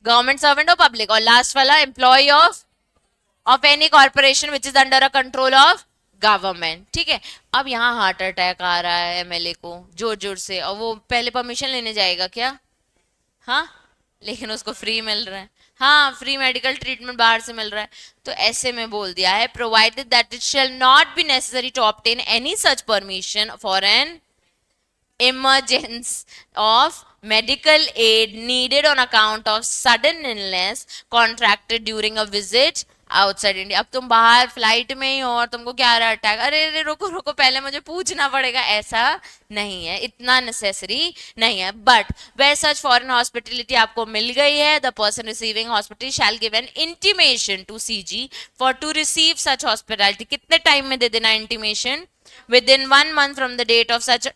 Speaker 2: गवर्नमेंट सर्वेंट और पब्लिक, और लास्ट वाला employ of any corporation which is under a control of government, ठीक है। अब यहाँ हार्ट अटैक आ रहा है एमएलए को जोर जोर से, और वो पहले परमिशन लेने जाएगा क्या? हाँ, लेकिन उसको फ्री मिल रहा है, हाँ, फ्री मेडिकल ट्रीटमेंट बाहर से मिल रहा है। तो ऐसे में बोल दिया है, provided that it shall not be necessary to obtain any such permission for an emergence of medical aid needed on account of sudden illness contracted during a visit outside India. अब तुम बाहर फ्लाइट में ही हो और तुमको क्या आ रहा है? अटैक, अरे अरे रुको रुको, पहले मुझे पूछना पड़ेगा, ऐसा नहीं है, इतना नेसेसरी नहीं है। But where such foreign hospitality आपको मिल गई है, the person receiving hospitality shall give an intimation to CG for to receive such hospitality. कितने टाइम में दे देना intimation? Within 1 month from the date of such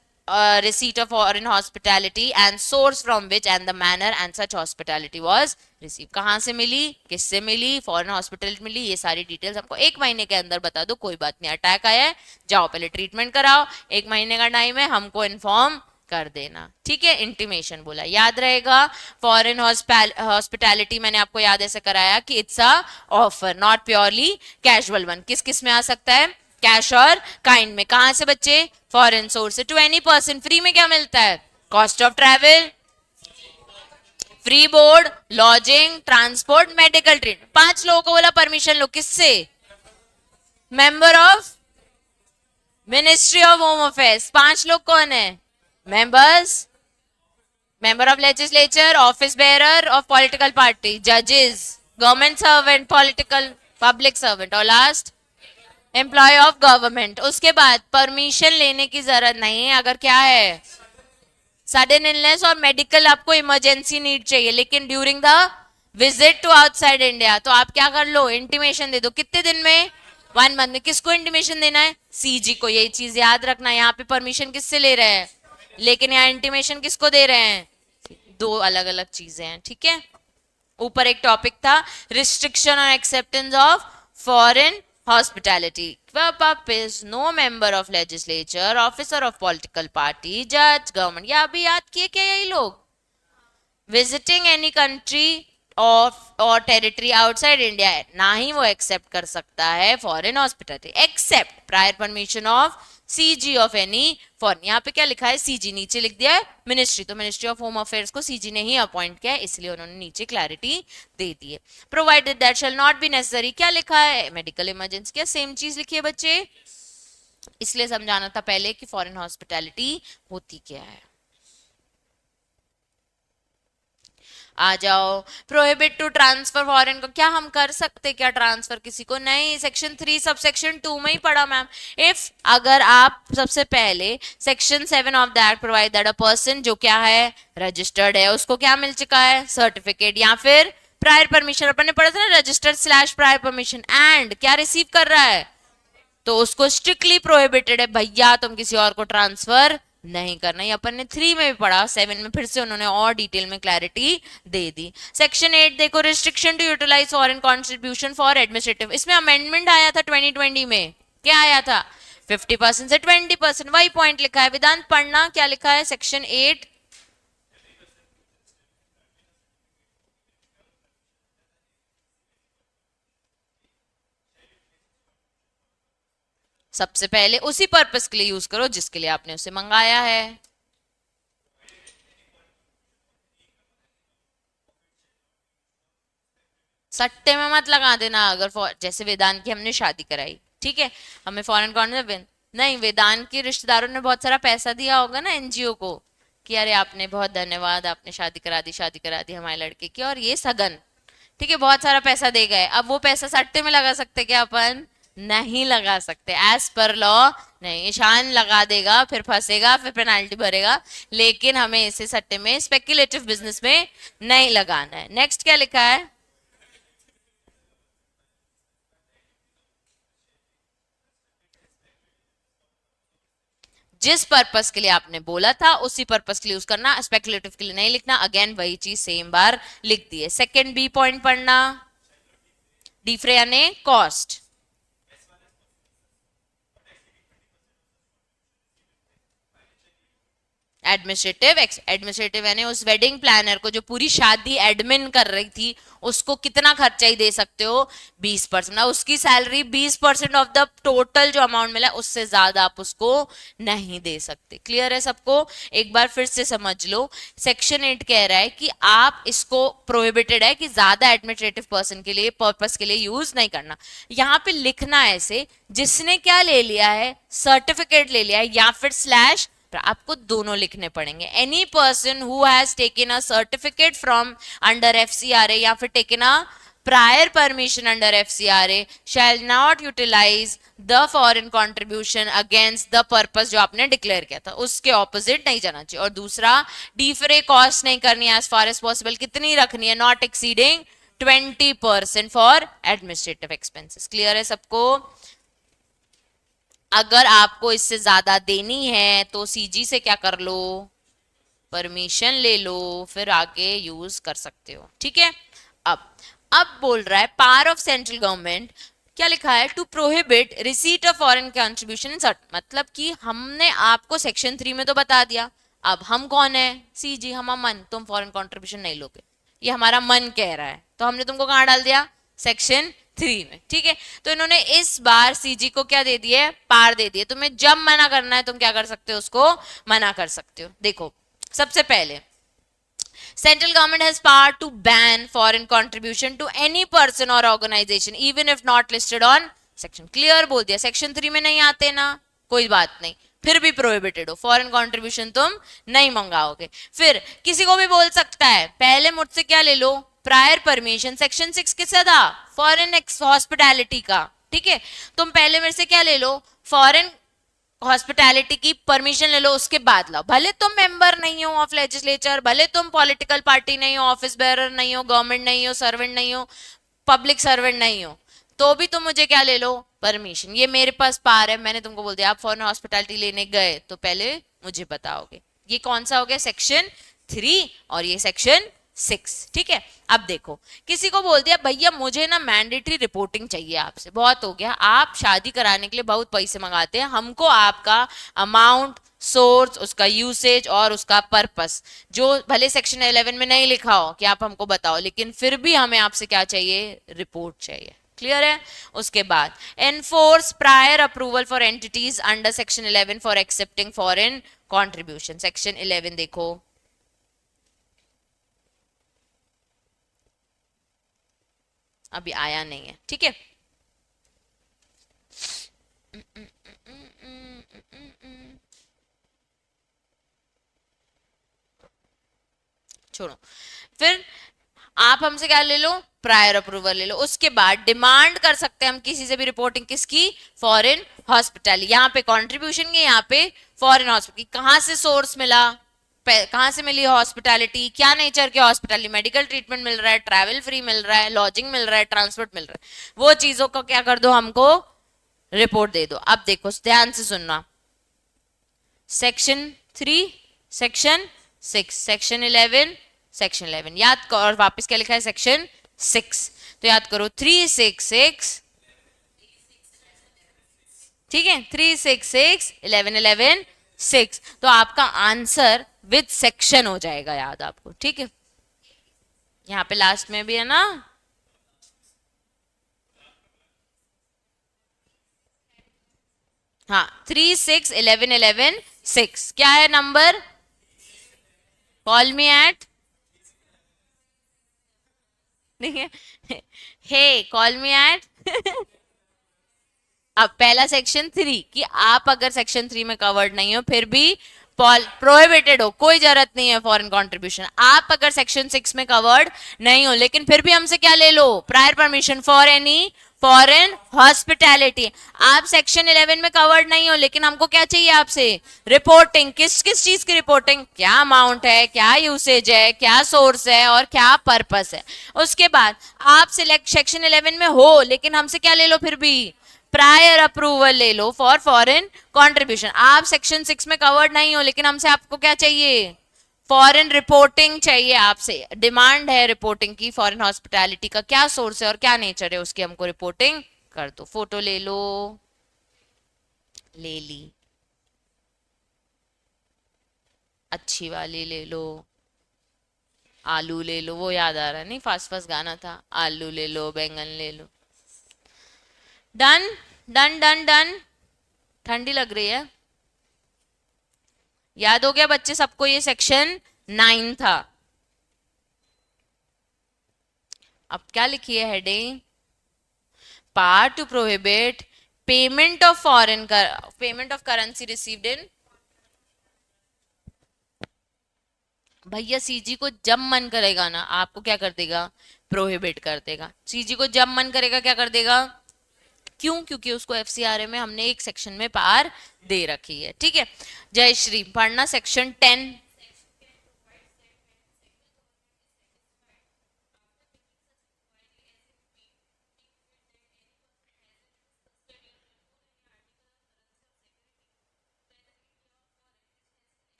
Speaker 2: receipt of foreign hospitality and source from which and the manner and such hospitality was received। कहाँ से मिली, किससे मिली, foreign hospital मिली, ये सारी details हमको 1 महीने के अंदर बता दो, कोई बात नहीं। अटैक आया है, जाओ पहले ट्रीटमेंट कराओ, 1 महीने का टाइम है, हमको इन्फॉर्म कर देना, ठीक है। इंटीमेशन बोला, याद रहेगा। फॉरेन हॉस्पिटैलिटी मैंने आपको याद ऐसे कराया कि it's a offer, not purely casual one. किस किस में आ सकता है? कैश और काइंड में। कहां से बच्चे? फॉरेन सोर्स से। टू एनी पर्सन, फ्री में क्या मिलता है? Cost of travel, free board, lodging, transport, medical treatment. 5 लोगों को बोला परमिशन लो, किससे? Member of ministry of home affairs. 5 लोग कौन है? Members, member of legislature, office bearer of political party, जजेस, government servant, political public servant, और लास्ट एम्प्लॉय ऑफ गवर्नमेंट। उसके बाद परमिशन लेने की जरूरत नहीं है अगर क्या है? सडन इलनेस और मेडिकल आपको इमरजेंसी नीड चाहिए, लेकिन during the visit to outside India तो आप क्या कर लो? इंटीमेशन दे दो। कितने दिन में? 1 month में। किसको इंटीमेशन देना है? सीजी को। यही चीज याद रखना, यहाँ पे परमिशन किससे ले रहे हैं, लेकिन यहाँ इंटीमेशन किसको दे रहे हैं? 2 अलग अलग चीजें हैं, ठीक है। ऊपर एक टॉपिक था रिस्ट्रिक्शन और acceptance of foreign hospitality. Pub is no member of legislature, officer of political party, judge, government. या अभी याद किए क्या यही लोग? Visiting any country or territory outside India है, ना ही वो एक्सेप्ट कर सकता है foreign hospitality, except prior permission of CG of any foreign. यहाँ पे क्या लिखा है? सीजी, नीचे लिख दिया है मिनिस्ट्री, तो मिनिस्ट्री ऑफ होम अफेयर्स को सीजी ने ही अपॉइंट किया है, इसलिए उन्होंने नीचे क्लैरिटी दे दी है। Provided that shall not be necessary, क्या लिखा है? Medical emergency. क्या सेम चीज लिखी है बच्चे? इसलिए समझाना था पहले कि फॉरेन हॉस्पिटैलिटी होती क्या है। आ जाओ, प्रोहिबिट टू ट्रांसफर फॉरेन को, क्या हम कर सकते क्या ट्रांसफर किसी को? नहीं, सेक्शन 3 सब सेक्शन 2 में ही पढ़ा मैम। इफ अगर आप सबसे पहले section 7 of the act provide that a person जो क्या है रजिस्टर्ड है उसको क्या मिल चुका है सर्टिफिकेट या फिर प्रायर परमिशन, अपन ने पढ़ा था ना registered slash prior permission, and क्या रिसीव कर रहा है तो उसको स्ट्रिक्टली प्रोहिबिटेड है भैया तुम किसी और को ट्रांसफर नहीं करना। ये अपन ने 3 में भी पढ़ा, 7 में फिर से उन्होंने और डिटेल में क्लैरिटी दे दी। सेक्शन 8 देखो, restriction to utilise foreign contribution for administrative, इसमें अमेंडमेंट आया था 2020 में, क्या आया था 50% से 20%, वही पॉइंट लिखा है। वेदांत पढ़ना क्या लिखा है सेक्शन 8, सबसे पहले उसी पर्पस के लिए यूज करो जिसके लिए आपने उसे मंगाया है। सट्टे में मत लगा देना, अगर जैसे वेदांत की हमने शादी कराई, ठीक है, हमें फॉरेन कॉन्ट्रीब्यूशन नहीं, वेदांत के रिश्तेदारों ने बहुत सारा पैसा दिया होगा ना एनजीओ को कि अरे आपने बहुत धन्यवाद, आपने शादी करा दी हमारे लड़के की, और ये सगन, ठीक है, बहुत सारा पैसा दे गए। अब वो पैसा सट्टे में लगा सकते क्या अपन? नहीं लगा सकते, एज पर लॉ नहीं। ईशान लगा देगा, फिर फंसेगा, फिर पेनाल्टी भरेगा, लेकिन हमें इसे सट्टे में स्पेक्युलेटिव बिजनेस में नहीं लगाना है। नेक्स्ट क्या लिखा है, जिस पर्पस के लिए आपने बोला था उसी पर्पस के लिए यूज करना, स्पेकुलेटिव के लिए नहीं लिखना। अगेन वही चीज सेम बार लिख दी है। सेकेंड बी पॉइंट पढ़ना, डिफरे यानी कॉस्ट, एडमिनिस्ट्रेटिव यानी उस वेडिंग प्लानर को जो पूरी शादी एडमिन कर रही थी उसको कितना खर्चा ही दे सकते हो 20%, उसकी सैलरी 20% ऑफ द टोटल जो अमाउंट मिला उससे ज्यादा आप उसको नहीं दे सकते। क्लियर है सबको? एक बार फिर से समझ लो, सेक्शन 8 कह रहा है कि आप इसको प्रोहिबिटेड है कि ज्यादा एडमिनिस्ट्रेटिव पर्सन के लिए पर्पस के लिए यूज नहीं करना। यहाँ पे लिखना ऐसे, जिसने क्या ले लिया है सर्टिफिकेट ले लिया है या फिर स्लैश, आपको दोनों लिखने पड़ेंगे। Any person who has taken a certificate from under FCRA या फिर taken a prior permission under FCRA shall not utilise the foreign contribution against the purpose जो आपने डिक्लेयर किया था, उसके ऑपोजिट नहीं जाना चाहिए। और दूसरा, डीफरे कॉस्ट नहीं करनी है, एज फार एज पॉसिबल कितनी रखनी है, not exceeding 20% for administrative expenses. Clear है सबको? अगर आपको इससे ज्यादा देनी है तो सीजी से क्या कर लो, परमिशन ले लो, फिर आगे यूज कर सकते हो। ठीक है, अब बोल रहा है पावर ऑफ सेंट्रल गवर्नमेंट, क्या लिखा है, to prohibit receipt of foreign contribution in cert, मतलब कि हमने आपको सेक्शन 3 में तो बता दिया, अब हम कौन है सीजी, हम मन, तुम फॉरेन कंट्रीब्यूशन नहीं लोगे, ये हमारा मन कह रहा है, तो हमने तुमको कहां डाल दिया सेक्शन 3 में। ठीक है, तो इन्होंने इस बार सीजी को क्या दे दिए, पार दे दिए, तुम्हें जब मना करना है तुम क्या कर सकते हो, उसको मना कर सकते हो। देखो सबसे पहले, Central government has power to ban foreign contribution to any person or organization even if not listed on section. Clear बोल दिया, सेक्शन 3 में नहीं आते ना, कोई बात नहीं, फिर भी प्रोहिबिटेड हो, फॉरेन कंट्रीब्यूशन तुम नहीं मंगाओगे। फिर किसी को भी बोल सकता है पहले मुझसे क्या ले लो, प्रायर परमिशन, सेक्शन 6 किसका था, फॉरेन हॉस्पिटैलिटी का। ठीक है, तुम पहले मेरे से क्या ले लो, फॉरेन हॉस्पिटैलिटी की परमिशन ले लो, उसके बाद लाओ। भले तुम मेंबर नहीं हो ऑफ लेजिस्लेचर, भले तुम पॉलिटिकल पार्टी नहीं हो, ऑफिस बेरर नहीं हो, गवर्नमेंट नहीं हो, सर्वेंट नहीं हो, पब्लिक सर्वेंट नहीं हो, तो भी तुम मुझे क्या ले लो, परमिशन। ये मेरे पास पार है, मैंने तुमको बोल दिया आप फॉरेन हॉस्पिटैलिटी लेने गए तो पहले मुझे बताओगे। ये कौन सा हो गया, सेक्शन 3, और ये सेक्शन 6। ठीक है, अब देखो किसी को बोल दिया भैया मुझे ना मैंडेटरी रिपोर्टिंग चाहिए आपसे, बहुत हो गया, आप शादी कराने के लिए बहुत पैसे मंगाते हैं, हमको आपका अमाउंट, सोर्स, उसका यूसेज और उसका पर्पस, जो भले सेक्शन 11 में नहीं लिखा हो कि आप हमको बताओ, लेकिन फिर भी हमें आपसे क्या चाहिए, रिपोर्ट चाहिए। क्लियर है? उसके बाद enforce prior approval for entities under section 11 for accepting foreign contribution. Section 11 देखो, अभी आया नहीं है। ठीक है, छोड़ो। फिर आप हमसे क्या ले लो, प्रायर अप्रूवल ले लो। उसके बाद डिमांड कर सकते हैं हम किसी से भी रिपोर्टिंग, किसकी, फॉरेन हॉस्पिटैलिटी। यहाँ पे कंट्रीब्यूशन की, यहाँ पे फॉरेन हॉस्पिटल। कहाँ से सोर्स मिला, कहाँ से मिली हॉस्पिटैलिटी, क्या नेचर के हॉस्पिटैलिटी, मेडिकल ट्रीटमेंट मिल रहा है, ट्रैवल फ्री मिल रहा है, लॉजिंग मिल रहा है, ट्रांसपोर्ट मिल रहा है, वो चीजों को क्या कर दो, हमको रिपोर्ट दे दो। अब देखो ध्यान से सुनना, सेक्शन 3, सेक्शन 6, सेक्शन 11, सेक्शन 11 याद करो। और वापस क्या लिखा है, सेक्शन 6, तो याद करो 366, ठीक है, 366, 11, 11, 6। तो आपका आंसर विद सेक्शन हो जाएगा, याद आपको, ठीक है। यहाँ पे लास्ट में भी है ना, हाँ 3, 6, 11, 11, 6 क्या है नंबर, कॉल मी एट, नहीं है, हे कॉल मी एट अब पहला सेक्शन 3 कि आप अगर सेक्शन 3 में कवर्ड नहीं हो फिर भी प्रोहिबिटेड हो, कोई जरूरत नहीं है फॉरेन कंट्रीब्यूशन। आप अगर सेक्शन 6 में कवर्ड नहीं हो लेकिन फिर भी हमसे क्या ले लो, prior permission for any foreign hospitality. आप सेक्शन 11 में कवर्ड नहीं हो लेकिन हमको क्या चाहिए आपसे, रिपोर्टिंग। किस किस चीज की रिपोर्टिंग, क्या अमाउंट है, क्या यूसेज है, क्या सोर्स है और क्या पर्पस है। उसके बाद आप सिलेक्ट सेक्शन 11 में हो लेकिन हमसे क्या ले लो, फिर भी प्रायर अप्रूवल ले लो फॉर फॉरेन कंट्रीब्यूशन। आप सेक्शन 6 में कवर्ड नहीं हो लेकिन हमसे आपको क्या चाहिए, फॉरेन रिपोर्टिंग चाहिए। आपसे डिमांड है रिपोर्टिंग की, फॉरेन हॉस्पिटैलिटी का क्या सोर्स है और क्या नेचर है उसकी हमको रिपोर्टिंग कर दो। फोटो ले लो, ले ली, अच्छी वाली ले लो, आलू ले लो, वो याद आ रहा है, नहीं फास्ट फास्ट गाना था, आलू ले लो, बैंगन ले लो। डन डन डन डन, ठंडी लग रही है, याद हो गया बच्चे सबको, ये सेक्शन 9 था। अब क्या लिखी है heading, power to prohibit payment of foreign payment of currency received in, भैया सीजी को जब मन करेगा ना आपको क्या कर देगा, प्रोहिबिट कर देगा। सीजी को जब मन करेगा क्या कर देगा, क्यों, क्योंकि उसको एफसीआरए में हमने एक सेक्शन में पार दे रखी है, ठीक है। जय श्री, पढ़ना सेक्शन 10,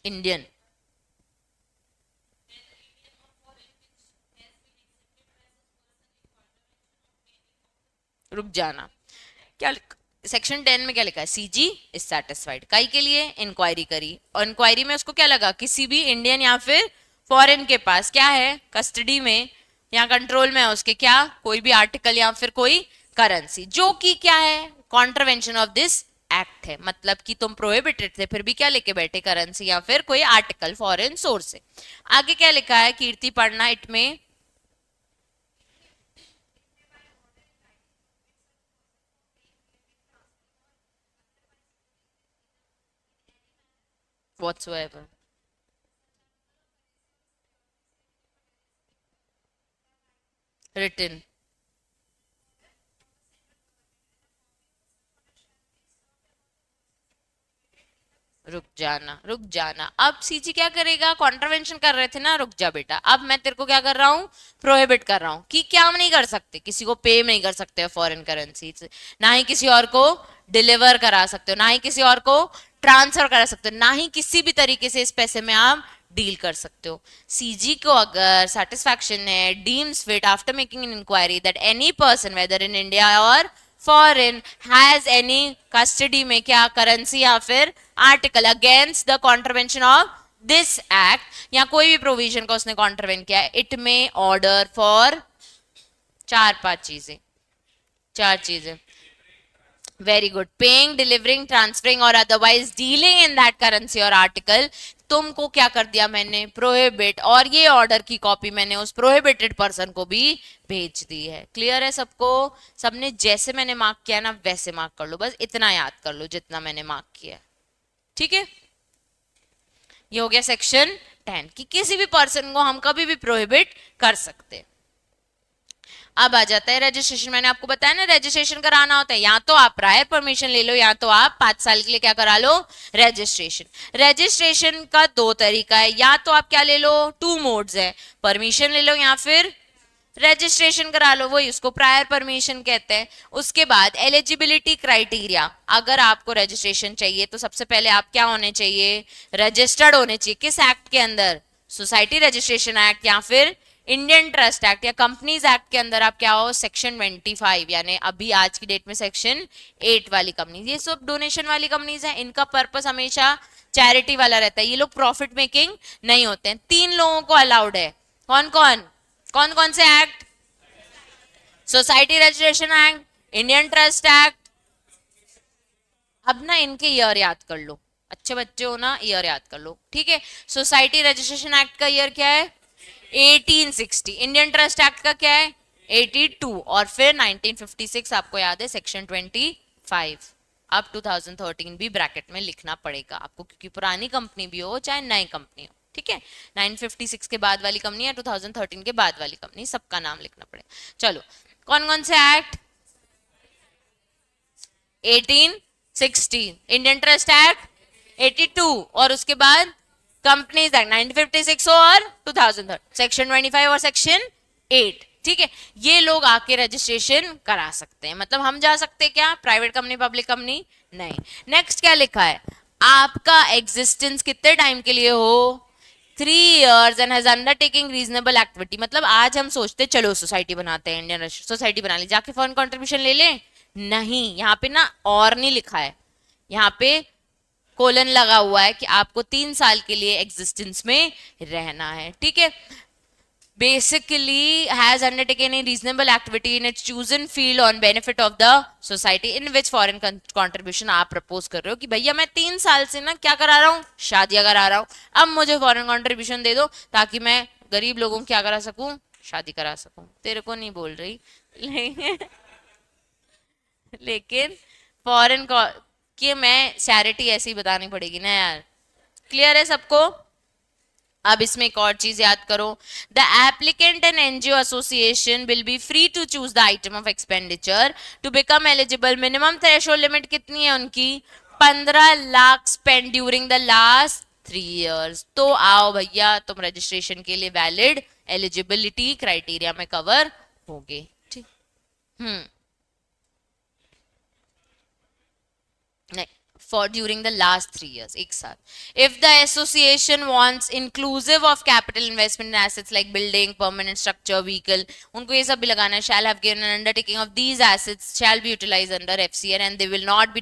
Speaker 2: इंडियन, रुक जाना, क्या सेक्शन 10 में क्या लिखा है, सीजी इज सेटिस्फाइड, काई के लिए इंक्वायरी करी और इंक्वायरी में उसको क्या लगा, किसी भी इंडियन या फिर फॉरेन के पास क्या है, कस्टडी में या कंट्रोल में है उसके क्या, कोई भी आर्टिकल या फिर कोई करेंसी जो कि क्या है, कॉन्ट्रवेंशन ऑफ दिस एक्ट है। मतलब कि तुम प्रोहिबिटेड थे फिर भी क्या लेके बैठे, करेंसी या फिर कोई आर्टिकल फॉरेन सोर्स से। आगे क्या लिखा है, कीर्ति पढ़ना, इट में whatsoever written, रुक जाना रुक जाना। अब सीजी क्या करेगा, कॉन्ट्रवेंशन कर रहे थे ना, रुक जा बेटा, अब मैं तेरे को क्या कर रहा हूँ, प्रोहिबिट कर रहा हूँ कि क्या नहीं कर सकते, किसी को पे नहीं कर सकते फॉरेन करेंसी, ना ही किसी और को डिलीवर करा सकते हो, ना ही किसी और को ट्रांसफर करा सकते हो, ना ही किसी भी तरीके से इस पैसे में आप डील कर सकते हो। सीजी को अगर सेटिस्फैक्शन है, deems fit after making an inquiry that any person whether in India और फॉरेन हैज एनी कस्टडी में क्या, करेंसी या फिर article against the contravention of this act, या कोई भी प्रोविजन का उसने कॉन्ट्रवेंट किया है, इट में ऑर्डर फॉर 4-5 चीजें, 4 चीजें, very good, paying, delivering, transferring और otherwise dealing in that currency और आर्टिकल। तुमको क्या कर दिया मैंने, प्रोहिबिट, और ये ऑर्डर की कॉपी मैंने उस प्रोहिबिटेड पर्सन को भी भेज दी है। क्लियर है सबको, सबने जैसे मैंने मार्क किया ना वैसे मार्क कर लो, बस इतना याद कर लो जितना मैंने मार्क किया, ठीक है। ये हो गया सेक्शन 10 कि किसी भी पर्सन को हम कभी भी प्रोहिबिट कर सकते हैं। अब आ जाता है रजिस्ट्रेशन। मैंने आपको बताया ना रजिस्ट्रेशन कराना होता है, या तो आप प्रायर परमिशन ले लो या तो आप 5 साल के लिए क्या करा लो, रजिस्ट्रेशन। रजिस्ट्रेशन का 2 तरीका है, या तो आप क्या ले लो, 2 मोड्स है, परमिशन ले लो या फिर रजिस्ट्रेशन करा लो, वही उसको प्रायर परमिशन कहते हैं। उसके बाद एलिजिबिलिटी क्राइटेरिया, अगर आपको रजिस्ट्रेशन चाहिए तो सबसे पहले आप क्या होने चाहिए, रजिस्टर्ड होने चाहिए। किस एक्ट के अंदर, सोसाइटी रजिस्ट्रेशन एक्ट या फिर इंडियन ट्रस्ट एक्ट या कंपनीज एक्ट के अंदर आप क्या हो, सेक्शन 25, यानी अभी आज की डेट में सेक्शन 8 वाली कंपनीज, ये सब डोनेशन वाली कंपनीज है, इनका पर्पस हमेशा चैरिटी वाला रहता है, ये लोग प्रॉफिट मेकिंग नहीं होते हैं। 3 लोगों को अलाउड है, कौन कौन, कौन कौन से act, society registration act, Indian trust act. अब ना इनके ईयर याद कर लो, अच्छे बच्चे हो ना, ईयर याद कर लो, ठीक है। सोसाइटी रजिस्ट्रेशन एक्ट का ईयर क्या है, 1860। इंडियन ट्रस्ट एक्ट का क्या है, 82। और फिर 1956 आपको याद है, सेक्शन 25। अब 2013 भी ब्रैकेट में लिखना पड़ेगा आपको, क्योंकि पुरानी कंपनी भी हो चाहे नई कंपनी हो, ठीक है। 956 के बाद वाली कंपनी या 2013 के बाद वाली कंपनी, सबका नाम लिखना पड़ेगा। चलो कौन कौन से एक्ट, 1816, इंडियन ट्रस्ट एक्ट 82, और उसके बाद कंपनीज एक्ट 1956 और 2003, सेक्शन 25 और सेक्शन 8, ठीक है। ये लोग आके रजिस्ट्रेशन करा सकते हैं, मतलब हम जा सकते हैं क्या, प्राइवेट कंपनी पब्लिक कंपनी नहीं। नेक्स्ट क्या लिखा है, आपका एग्जिस्टेंस कितने टाइम के लिए हो, 3 years and has undertaking reasonable activity. मतलब आज हम सोचते चलो सोसाइटी बनाते हैं, इंडियन सोसाइटी बना ली, जाके फॉरेन कंट्रीब्यूशन ले लें, नहीं, यहाँ पे ना और नहीं लिखा है, यहाँ पे कोलन लगा हुआ है कि आपको 3 साल के लिए एग्जिस्टेंस में रहना है, ठीक है। basically has undertaken a reasonable activity in its chosen field on benefit of the society in which foreign contribution आप प्रपोज कर रहे हो कि भैया मैं 3 साल से ना क्या करा रहा हूँ, शादियां करा रहा हूँ, अब मुझे फॉरेन कंट्रीब्यूशन दे दो ताकि मैं गरीब लोगों को क्या करा सकूं, शादी करा सकूं। तेरे को नहीं बोल रही लेकिन फॉरेन कि मैं चैरिटी ऐसी ही बतानी पड़ेगी ना यार, क्लियर है सबको। अब इसमें एक और चीज याद करो, the applicant and NGO association will be free to choose the item of expenditure to become eligible. Minimum threshold limit कितनी है उनकी, 15 lakh spend during the last 3 years। तो आओ भैया तुम रजिस्ट्रेशन के लिए वैलिड एलिजिबिलिटी क्राइटेरिया में कवर होगे, ठीक। नहीं, for during the last 3 years, एक साथ। If the association wants inclusive of capital investment in assets like building, permanent structure, vehicle, उनको ये सब भी लगाना है, shall have given an undertaking of these assets shall be utilized under FCR and they will not be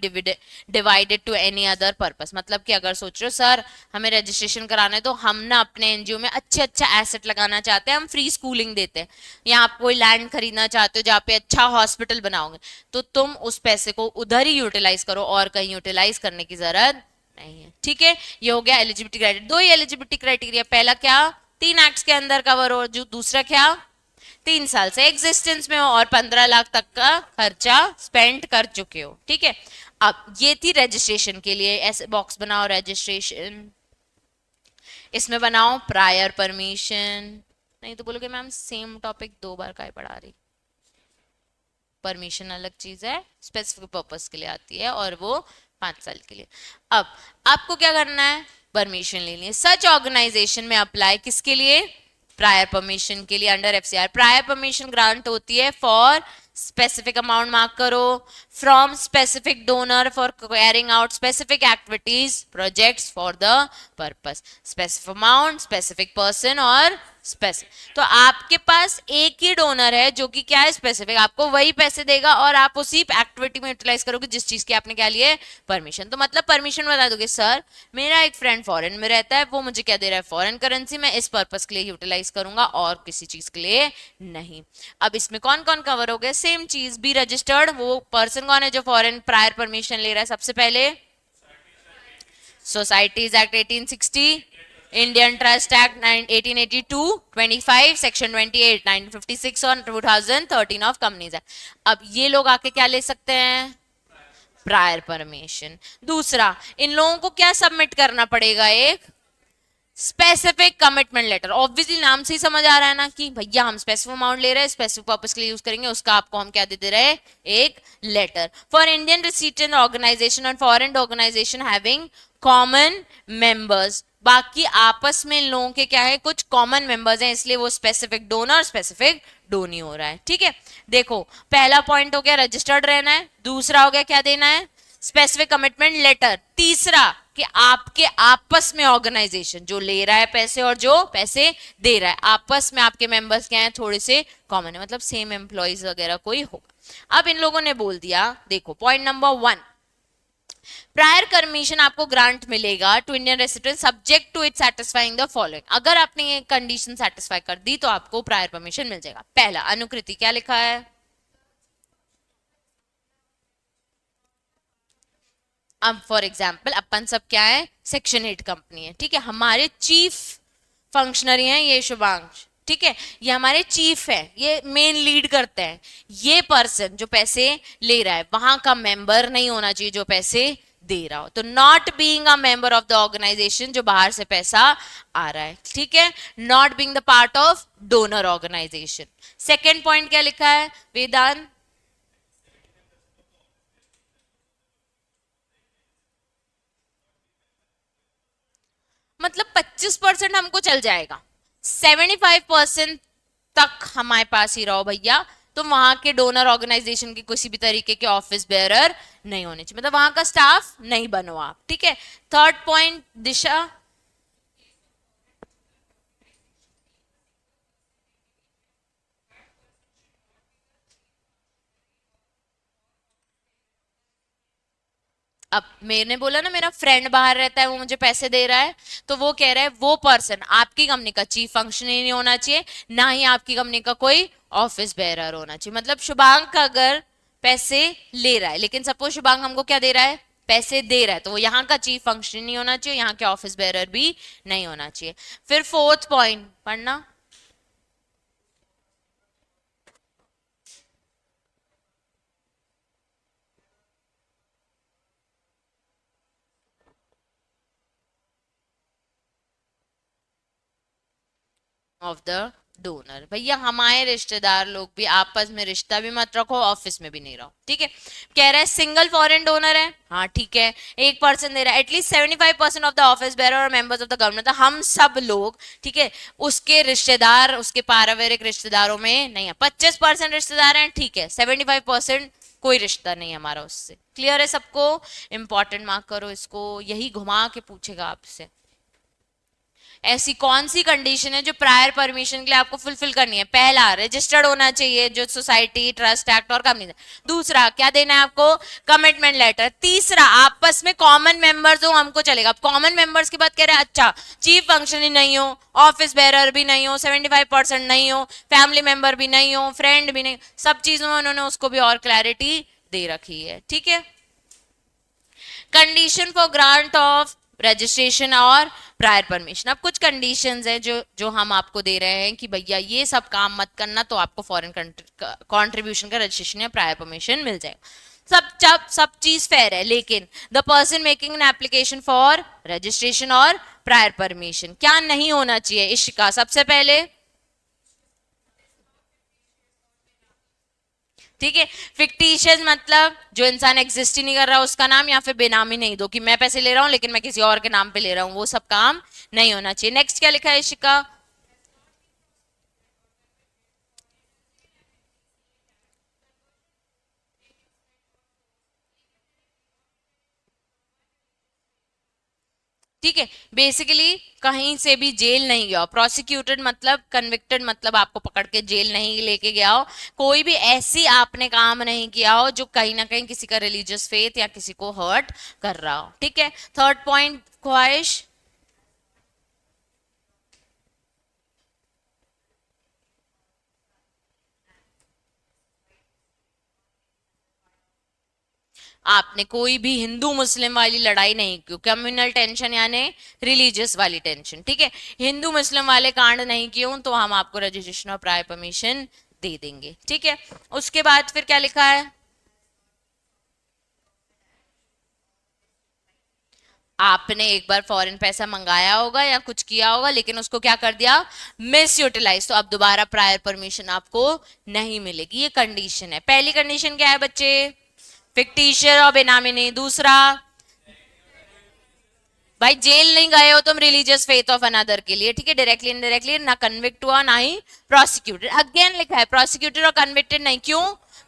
Speaker 2: divided to any other purpose। मतलब कि अगर सोच रहे हो सर हमें रजिस्ट्रेशन कराना है तो हम ना अपने एनजीओ में अच्छा अच्छा एसेट लगाना चाहते हैं, हम फ्री स्कूलिंग देते हैं, या आप कोई लैंड खरीदना चाहते हो जहाँ पे अच्छा हॉस्पिटल बनाओगे तो तुम उस पैसे को उधर ही यूटिलाइज करो और कहीं यूटिलाइज करने की जरूरत नहीं है, ठीक है। ये हो गया एलिजिबिलिटी क्राइटेरिया। 2 ही एलिजिबिलिटी क्राइटेरिया, पहला क्या 3 एक्ट्स के अंदर कवर हो, जो दूसरा क्या 3 साल से एग्जिस्टेंस में हो और 15 लाख तक का खर्चा स्पेंड कर चुके हो, ठीक है। अब ये थी रजिस्ट्रेशन के लिए, ऐसे बॉक्स बनाओ रजिस्ट्रेशन, इसमें बनाओ प्रायर परमिशन। नहीं तो बोलोगे मैम सेम टॉपिक 2 बार काहे पढ़ा रही, परमिशन अलग चीज है, स्पेसिफिक पर्पस के लिए आती है और वो 5 साल के लिए। अब आपको क्या करना है, परमिशन लेनी है। सच ऑर्गेनाइजेशन में अप्लाई किसके लिए, प्रायर परमिशन के लिए under FCR. Prior permission grant होती है फॉर स्पेसिफिक अमाउंट, मार्क करो, from specific donor for carrying out specific activities projects for the purpose, specific amount, specific person और स्पेसिफिक। तो आपके पास एक ही डोनर है जो कि क्या है स्पेसिफिक, आपको वही पैसे देगा और आप उसी एक्टिविटी में यूटिलाइज करोगे जिस चीज की आपने क्या लिए परमिशन। तो मतलब परमिशन बता दोगे सर मेरा एक फ्रेंड फॉरेन में रहता है, वो मुझे क्या दे रहा है फॉरेन करेंसी, मैं इस पर्पस के लिए यूटिलाइज करूंगा और किसी चीज के लिए नहीं। अब इसमें कौन कौन कवर हो गए, सेम चीज, बी रजिस्टर्ड, वो पर्सन कौन है जो फॉरेन प्रायर परमिशन ले रहा है, सबसे पहले societies act 1860, Indian trust act 1882, 25 section 28 1956 और 2013 ऑफ कंपनीज एक्ट। अब ये लोग आके क्या ले सकते हैं, प्रायर परमिशन। दूसरा, इन लोगों को क्या सबमिट करना पड़ेगा, एक स्पेसिफिक कमिटमेंट लेटर, ऑब्वियसली नाम से ही समझ आ रहा है ना कि भैया हम स्पेसिफिक अमाउंट ले रहे हैं, स्पेसिफिक पर्पस के लिए यूज करेंगे, उसका आपको हम क्या दे रहे हैं, एक letter. For Indian recipient organization और foreign organization having common members, बाकी आपस में इन लोगों के क्या है, कुछ कॉमन मेंबर्स हैं, इसलिए वो स्पेसिफिक डोनर स्पेसिफिक डोनी हो रहा है। ठीक है, देखो पहला पॉइंट हो गया रजिस्टर्ड रहना है, दूसरा हो गया क्या देना है, स्पेसिफिक कमिटमेंट लेटर, तीसरा कि आपके आपस में ऑर्गेनाइजेशन जो ले रहा है पैसे और जो पैसे दे रहा है, आपस में आपके मेंबर्स क्या हैं, थोड़े से कॉमन है, मतलब सेम एम्प्लॉइज वगैरह कोई होगा। अब इन लोगों ने बोल दिया, देखो पॉइंट नंबर 1, प्रायर परमिशन आपको ग्रांट मिलेगा to Indian resident subject to it satisfying the following, अगर आपने ये कंडीशन सेटिस्फाई कर दी तो आपको प्रायर परमिशन मिल जाएगा। पहला अनुकृति, क्या लिखा है, अब फॉर एग्जाम्पल अपन सब क्या है, सेक्शन 8 कंपनी है, ठीक है, हमारे चीफ फंक्शनरी हैं ये शुभांश, ठीक है, ये हमारे चीफ है, ये मेन लीड करते हैं, ये पर्सन जो पैसे ले रहा है वहां का मेंबर नहीं होना चाहिए जो पैसे दे रहा हो, तो not being a member of the organisation, जो बाहर से पैसा आ रहा है, ठीक है, not being the part of donor organisation. Second point क्या लिखा है वेदांत, मतलब 25% हमको चल जाएगा, 75% तक हमारे पास ही रहो भैया, तो वहां के डोनर ऑर्गेनाइजेशन के किसी भी तरीके के ऑफिस बेयरर नहीं होने चाहिए, मतलब वहां का स्टाफ नहीं बनो आप, ठीक है। थर्ड पॉइंट दिशा, अब मैंने बोला ना मेरा फ्रेंड बाहर रहता है वो मुझे पैसे दे रहा है, तो वो कह रहा है वो पर्सन आपकी कंपनी का चीफ फंक्शनरी नहीं होना चाहिए, ना ही आपकी कंपनी का कोई ऑफिस बेरर होना चाहिए, मतलब शुभांक अगर पैसे ले रहा है, लेकिन सपोज शुभांक हमको क्या दे रहा है, पैसे दे रहा है, तो वो यहाँ का चीफ फंक्शनरी नहीं होना चाहिए, यहाँ के ऑफिस बेरर भी नहीं होना चाहिए। फिर फोर्थ पॉइंट पढ़ना, ऑफ द डोनर, भैया हमारे रिश्तेदार लोग भी आपस में रिश्ता भी मत रखो, ऑफिस में भी नहीं रहो, ठीक है। कह रहा है सिंगल फॉरेन डोनर है, हाँ ठीक है, एक पर्सन दे रहा है, at least 75% of the office bearer और मेंबर्स ऑफ द गवर्नमेंट, हम सब लोग, ठीक है, उसके रिश्तेदार उसके पारिवारिक रिश्तेदारों में नहीं है, 25% रिश्तेदार हैं, ठीक है, 75% कोई रिश्ता नहीं हमारा उससे, क्लियर है सबको, इंपॉर्टेंट मार्क करो इसको, यही घुमा के पूछेगा आपसे। ऐसी कौन सी कंडीशन है जो प्रायर परमिशन के लिए आपको फुलफिल करनी है, पहला रजिस्टर्ड होना चाहिए जो सोसाइटी ट्रस्ट एक्ट और कंपनी, दूसरा क्या देना है आपको, कमिटमेंट लेटर, तीसरा आपस में कॉमन मेंबर्स हो हमको चलेगा, कॉमन मेंबर्स की बात कह रहे हैं, अच्छा चीफ फंक्शनरी नहीं हो, ऑफिस बेरर भी नहीं हो, 75% नहीं हो, फैमिली मेंबर भी नहीं हो, फ्रेंड भी नहीं, सब चीजों में उन्होंने उसको भी और क्लैरिटी दे रखी है, ठीक है। Condition for grant of registration और प्रायर परमिशन, अब कुछ कंडीशंस है जो जो हम आपको दे रहे हैं कि भैया ये सब काम मत करना तो आपको फॉरेन कंट्रीब्यूशन का रजिस्ट्रेशन या प्रायर परमिशन मिल जाएगा, सब चीज फेयर है, लेकिन the person making an application for registration और प्रायर परमिशन क्या नहीं होना चाहिए, इशिका सबसे पहले, ठीक है, फिक्टिशियस मतलब जो इंसान एग्जिस्ट ही नहीं कर रहा उसका नाम, या फिर बेनामी नहीं दो कि मैं पैसे ले रहा हूं लेकिन मैं किसी और के नाम पे ले रहा हूं, वो सब काम नहीं होना चाहिए। नेक्स्ट क्या लिखा है शिका, ठीक है, बेसिकली कहीं से भी जेल नहीं गया हो, प्रोसिक्यूटेड मतलब कन्विक्टेड मतलब आपको पकड़ के जेल नहीं लेके गया हो, कोई भी ऐसी आपने काम नहीं किया हो जो कहीं ना कहीं किसी का रिलीजियस फेथ या किसी को हर्ट कर रहा हो, ठीक है। थर्ड पॉइंट ख्वाहिश, आपने कोई भी हिंदू मुस्लिम वाली लड़ाई नहीं की, कम्युनल टेंशन यानी रिलीजियस वाली टेंशन, ठीक है, हिंदू मुस्लिम वाले कांड नहीं किए तो हम आपको रजिस्ट्रेशन और प्रायर परमिशन दे देंगे, ठीक है। उसके बाद फिर क्या लिखा है, आपने एक बार फॉरेन पैसा मंगाया होगा या कुछ किया होगा, लेकिन उसको क्या कर दिया, मिस यूटिलाइज, तो अब दोबारा प्रायर परमिशन आपको नहीं मिलेगी। ये कंडीशन है। पहली कंडीशन क्या है बच्चे, फिक्टिशियस और बेनामी नहीं। दूसरा, भाई जेल नहीं गए हो तुम रिलीजियस फेथ ऑफ अनदर के लिए, ठीक है, डायरेक्टली इनडायरेक्टली, ना कन्विक्ट हुआ ना ही प्रोसिक्यूटेड। अगेन लिखा है प्रोसिक्यूटेड और कन्विक्टेड नहीं, क्यों,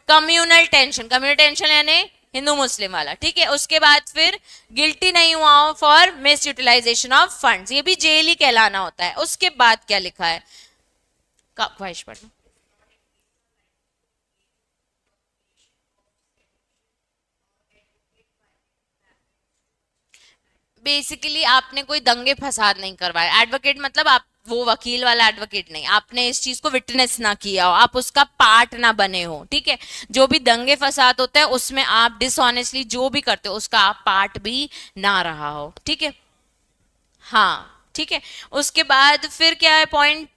Speaker 2: कम्युनल टेंशन, कम्युनल टेंशन यानी हिंदू मुस्लिम वाला, ठीक है। उसके बाद फिर गिल्टी नहीं हुआ हो for misutilisation of funds, ये भी जेल ही कहलाना होता है। उसके बाद क्या लिखा है, ख्वाहिश पढ़ना। बेसिकली आपने कोई दंगे फसाद नहीं करवाया। एडवोकेट मतलब आप वो वकील वाला एडवोकेट नहीं, आपने इस चीज को विटनेस ना किया हो, आप उसका पार्ट ना बने हो, ठीक है। जो भी दंगे फसाद होते हैं उसमें आप डिसऑनेस्टली जो भी करते हो उसका आप पार्ट भी ना रहा हो, ठीक है। हाँ ठीक है। उसके बाद फिर क्या है पॉइंट,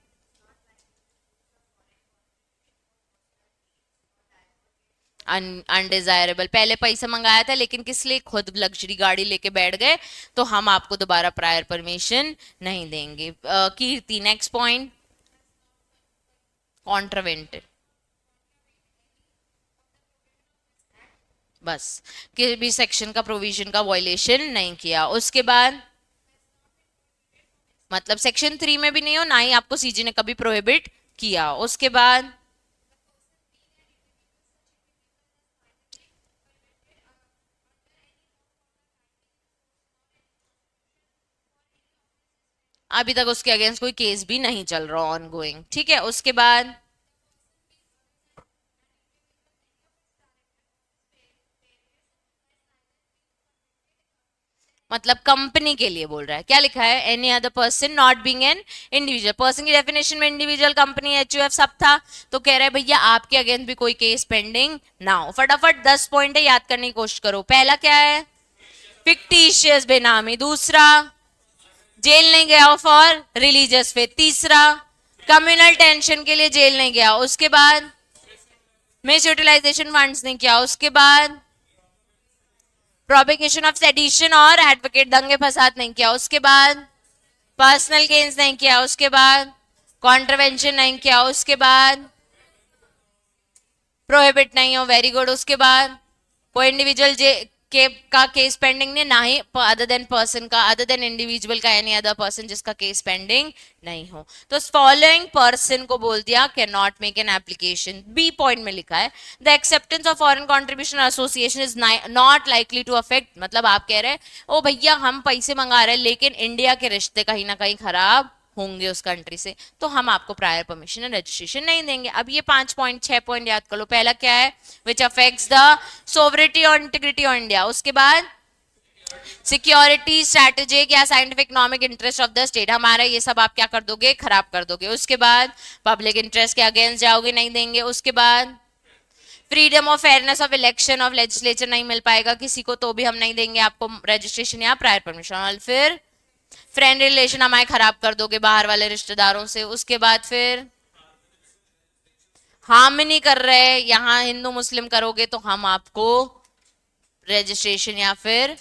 Speaker 2: अनडिजायरेबल, पहले पैसा मंगाया था लेकिन किस लिए, खुद लग्जरी गाड़ी लेके बैठ गए, तो हम आपको दोबारा प्रायर परमिशन नहीं देंगे। कीर्ति नेक्स्ट पॉइंट, कॉन्ट्रावेंटेड, बस किसी भी सेक्शन का प्रोविजन का वायलेशन नहीं किया। उसके बाद मतलब सेक्शन 3 में भी नहीं हो, ना ही आपको सीजी ने कभी प्रोहिबिट किया। उसके बाद अभी तक उसके अगेंस्ट कोई केस भी नहीं चल रहा ऑन गोइंग, ठीक है। उसके बाद मतलब कंपनी के लिए बोल रहा है, क्या लिखा है, any other person not being an individual person, की डेफिनेशन में इंडिविजुअल, कंपनी, एचयूएफ सब था, तो कह रहा है भैया आपके अगेंस्ट भी कोई केस पेंडिंग ना हो। फटाफट 10 पॉइंट है, याद करने की कोशिश करो। पहला क्या है, फिक्टिशियस बेनामी। दूसरा, जेल नहीं गया फॉर रिलीजियस फेथ। तीसरा, कम्युनल टेंशन के लिए जेल नहीं गया। उसके बाद मिस यूटिलाइजेशन फंड्स नहीं किया। उसके बाद प्रोपिगेशन ऑफ सेडिशन और एडवोकेट दंगे फसाद नहीं किया। उसके बाद पर्सनल गेन्स नहीं किया। उसके बाद कॉन्ट्रवेंशन नहीं किया। उसके बाद प्रोहिबिट नहीं हो, वेरी गुड। उसके बाद कोई इंडिविजुअल के का केस पेंडिंग नहीं, ना ही अदर देन पर्सन का, अदर देन इंडिविजुअल का एनी अदर पर्सन जिसका केस पेंडिंग नहीं हो। तो फॉलोइंग पर्सन को बोल दिया can not make an application. B point में लिखा है the acceptance of foreign contribution association is not likely to affect, मतलब आप कह रहे हैं ओ भैया हम पैसे मंगा रहे हैं लेकिन इंडिया के रिश्ते कहीं ना कहीं खराब होंगे उस कंट्री से, तो हम आपको प्रायर परमिशन एंड रजिस्ट्रेशन नहीं देंगे। अब ये 5 पॉइंट 6 पॉइंट याद कर लो। पहला क्या है, विच अफेक्ट्स द सोवरेनिटी और इंटीग्रिटी ऑफ इंडिया। उसके बाद सिक्योरिटी, स्ट्रेटेजिक या scientific economic interest of the state, हमारा ये सब आप क्या कर दोगे, खराब कर दोगे। उसके बाद पब्लिक इंटरेस्ट के अगेंस्ट जाओगे, नहीं देंगे। उसके बाद freedom of fairness of election of legislature नहीं मिल पाएगा किसी को, तो भी हम नहीं देंगे आपको रजिस्ट्रेशन या प्रायर परमिशन। और फिर फ्रेंड रिलेशन हमारे खराब कर दोगे बाहर वाले रिश्तेदारों से। उसके बाद फिर हम नहीं कर रहे, यहाँ हिंदू मुस्लिम करोगे तो हम आपको रजिस्ट्रेशन या फिर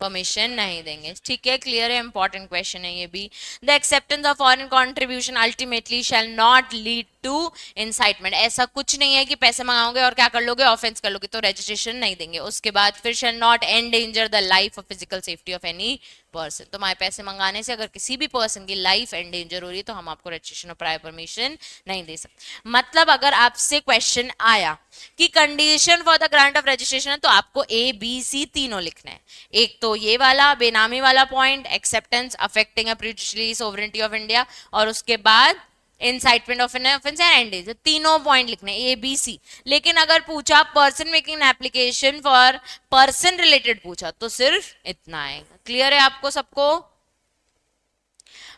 Speaker 2: परमिशन नहीं देंगे, ठीक है। क्लियर है, इंपॉर्टेंट क्वेश्चन है ये भी। The acceptance of foreign contribution ultimately shall not lead to incitement, ऐसा कुछ नहीं है कि पैसे मंगाओगे और क्या कर लोगे, ऑफेंस कर लोगे, तो रजिस्ट्रेशन नहीं देंगे। उसके बाद फिर shall not endanger the life और physical safety of any person, तुम्हारे पैसे मंगाने से अगर किसी भी पर्सन की लाइफ एंडेंजर हो रही है तो हम आपको रजिस्ट्रेशन और प्रायर परमिशन नहीं दे सकते। मतलब अगर आपसे क्वेश्चन आया कि condition for the grant of registration, तो आपको ए बी सी तीनों लिखना है। एक तो ये वाला बेनामी वाला point, acceptance affecting a prejudicially sovereignty of India, और उसके बाद incitement of an offence and एंडेज, तीनों पॉइंट लिखने ए बी सी। लेकिन अगर पूछा person making application for person related पूछा तो सिर्फ इतना आएगा। क्लियर है आपको सबको।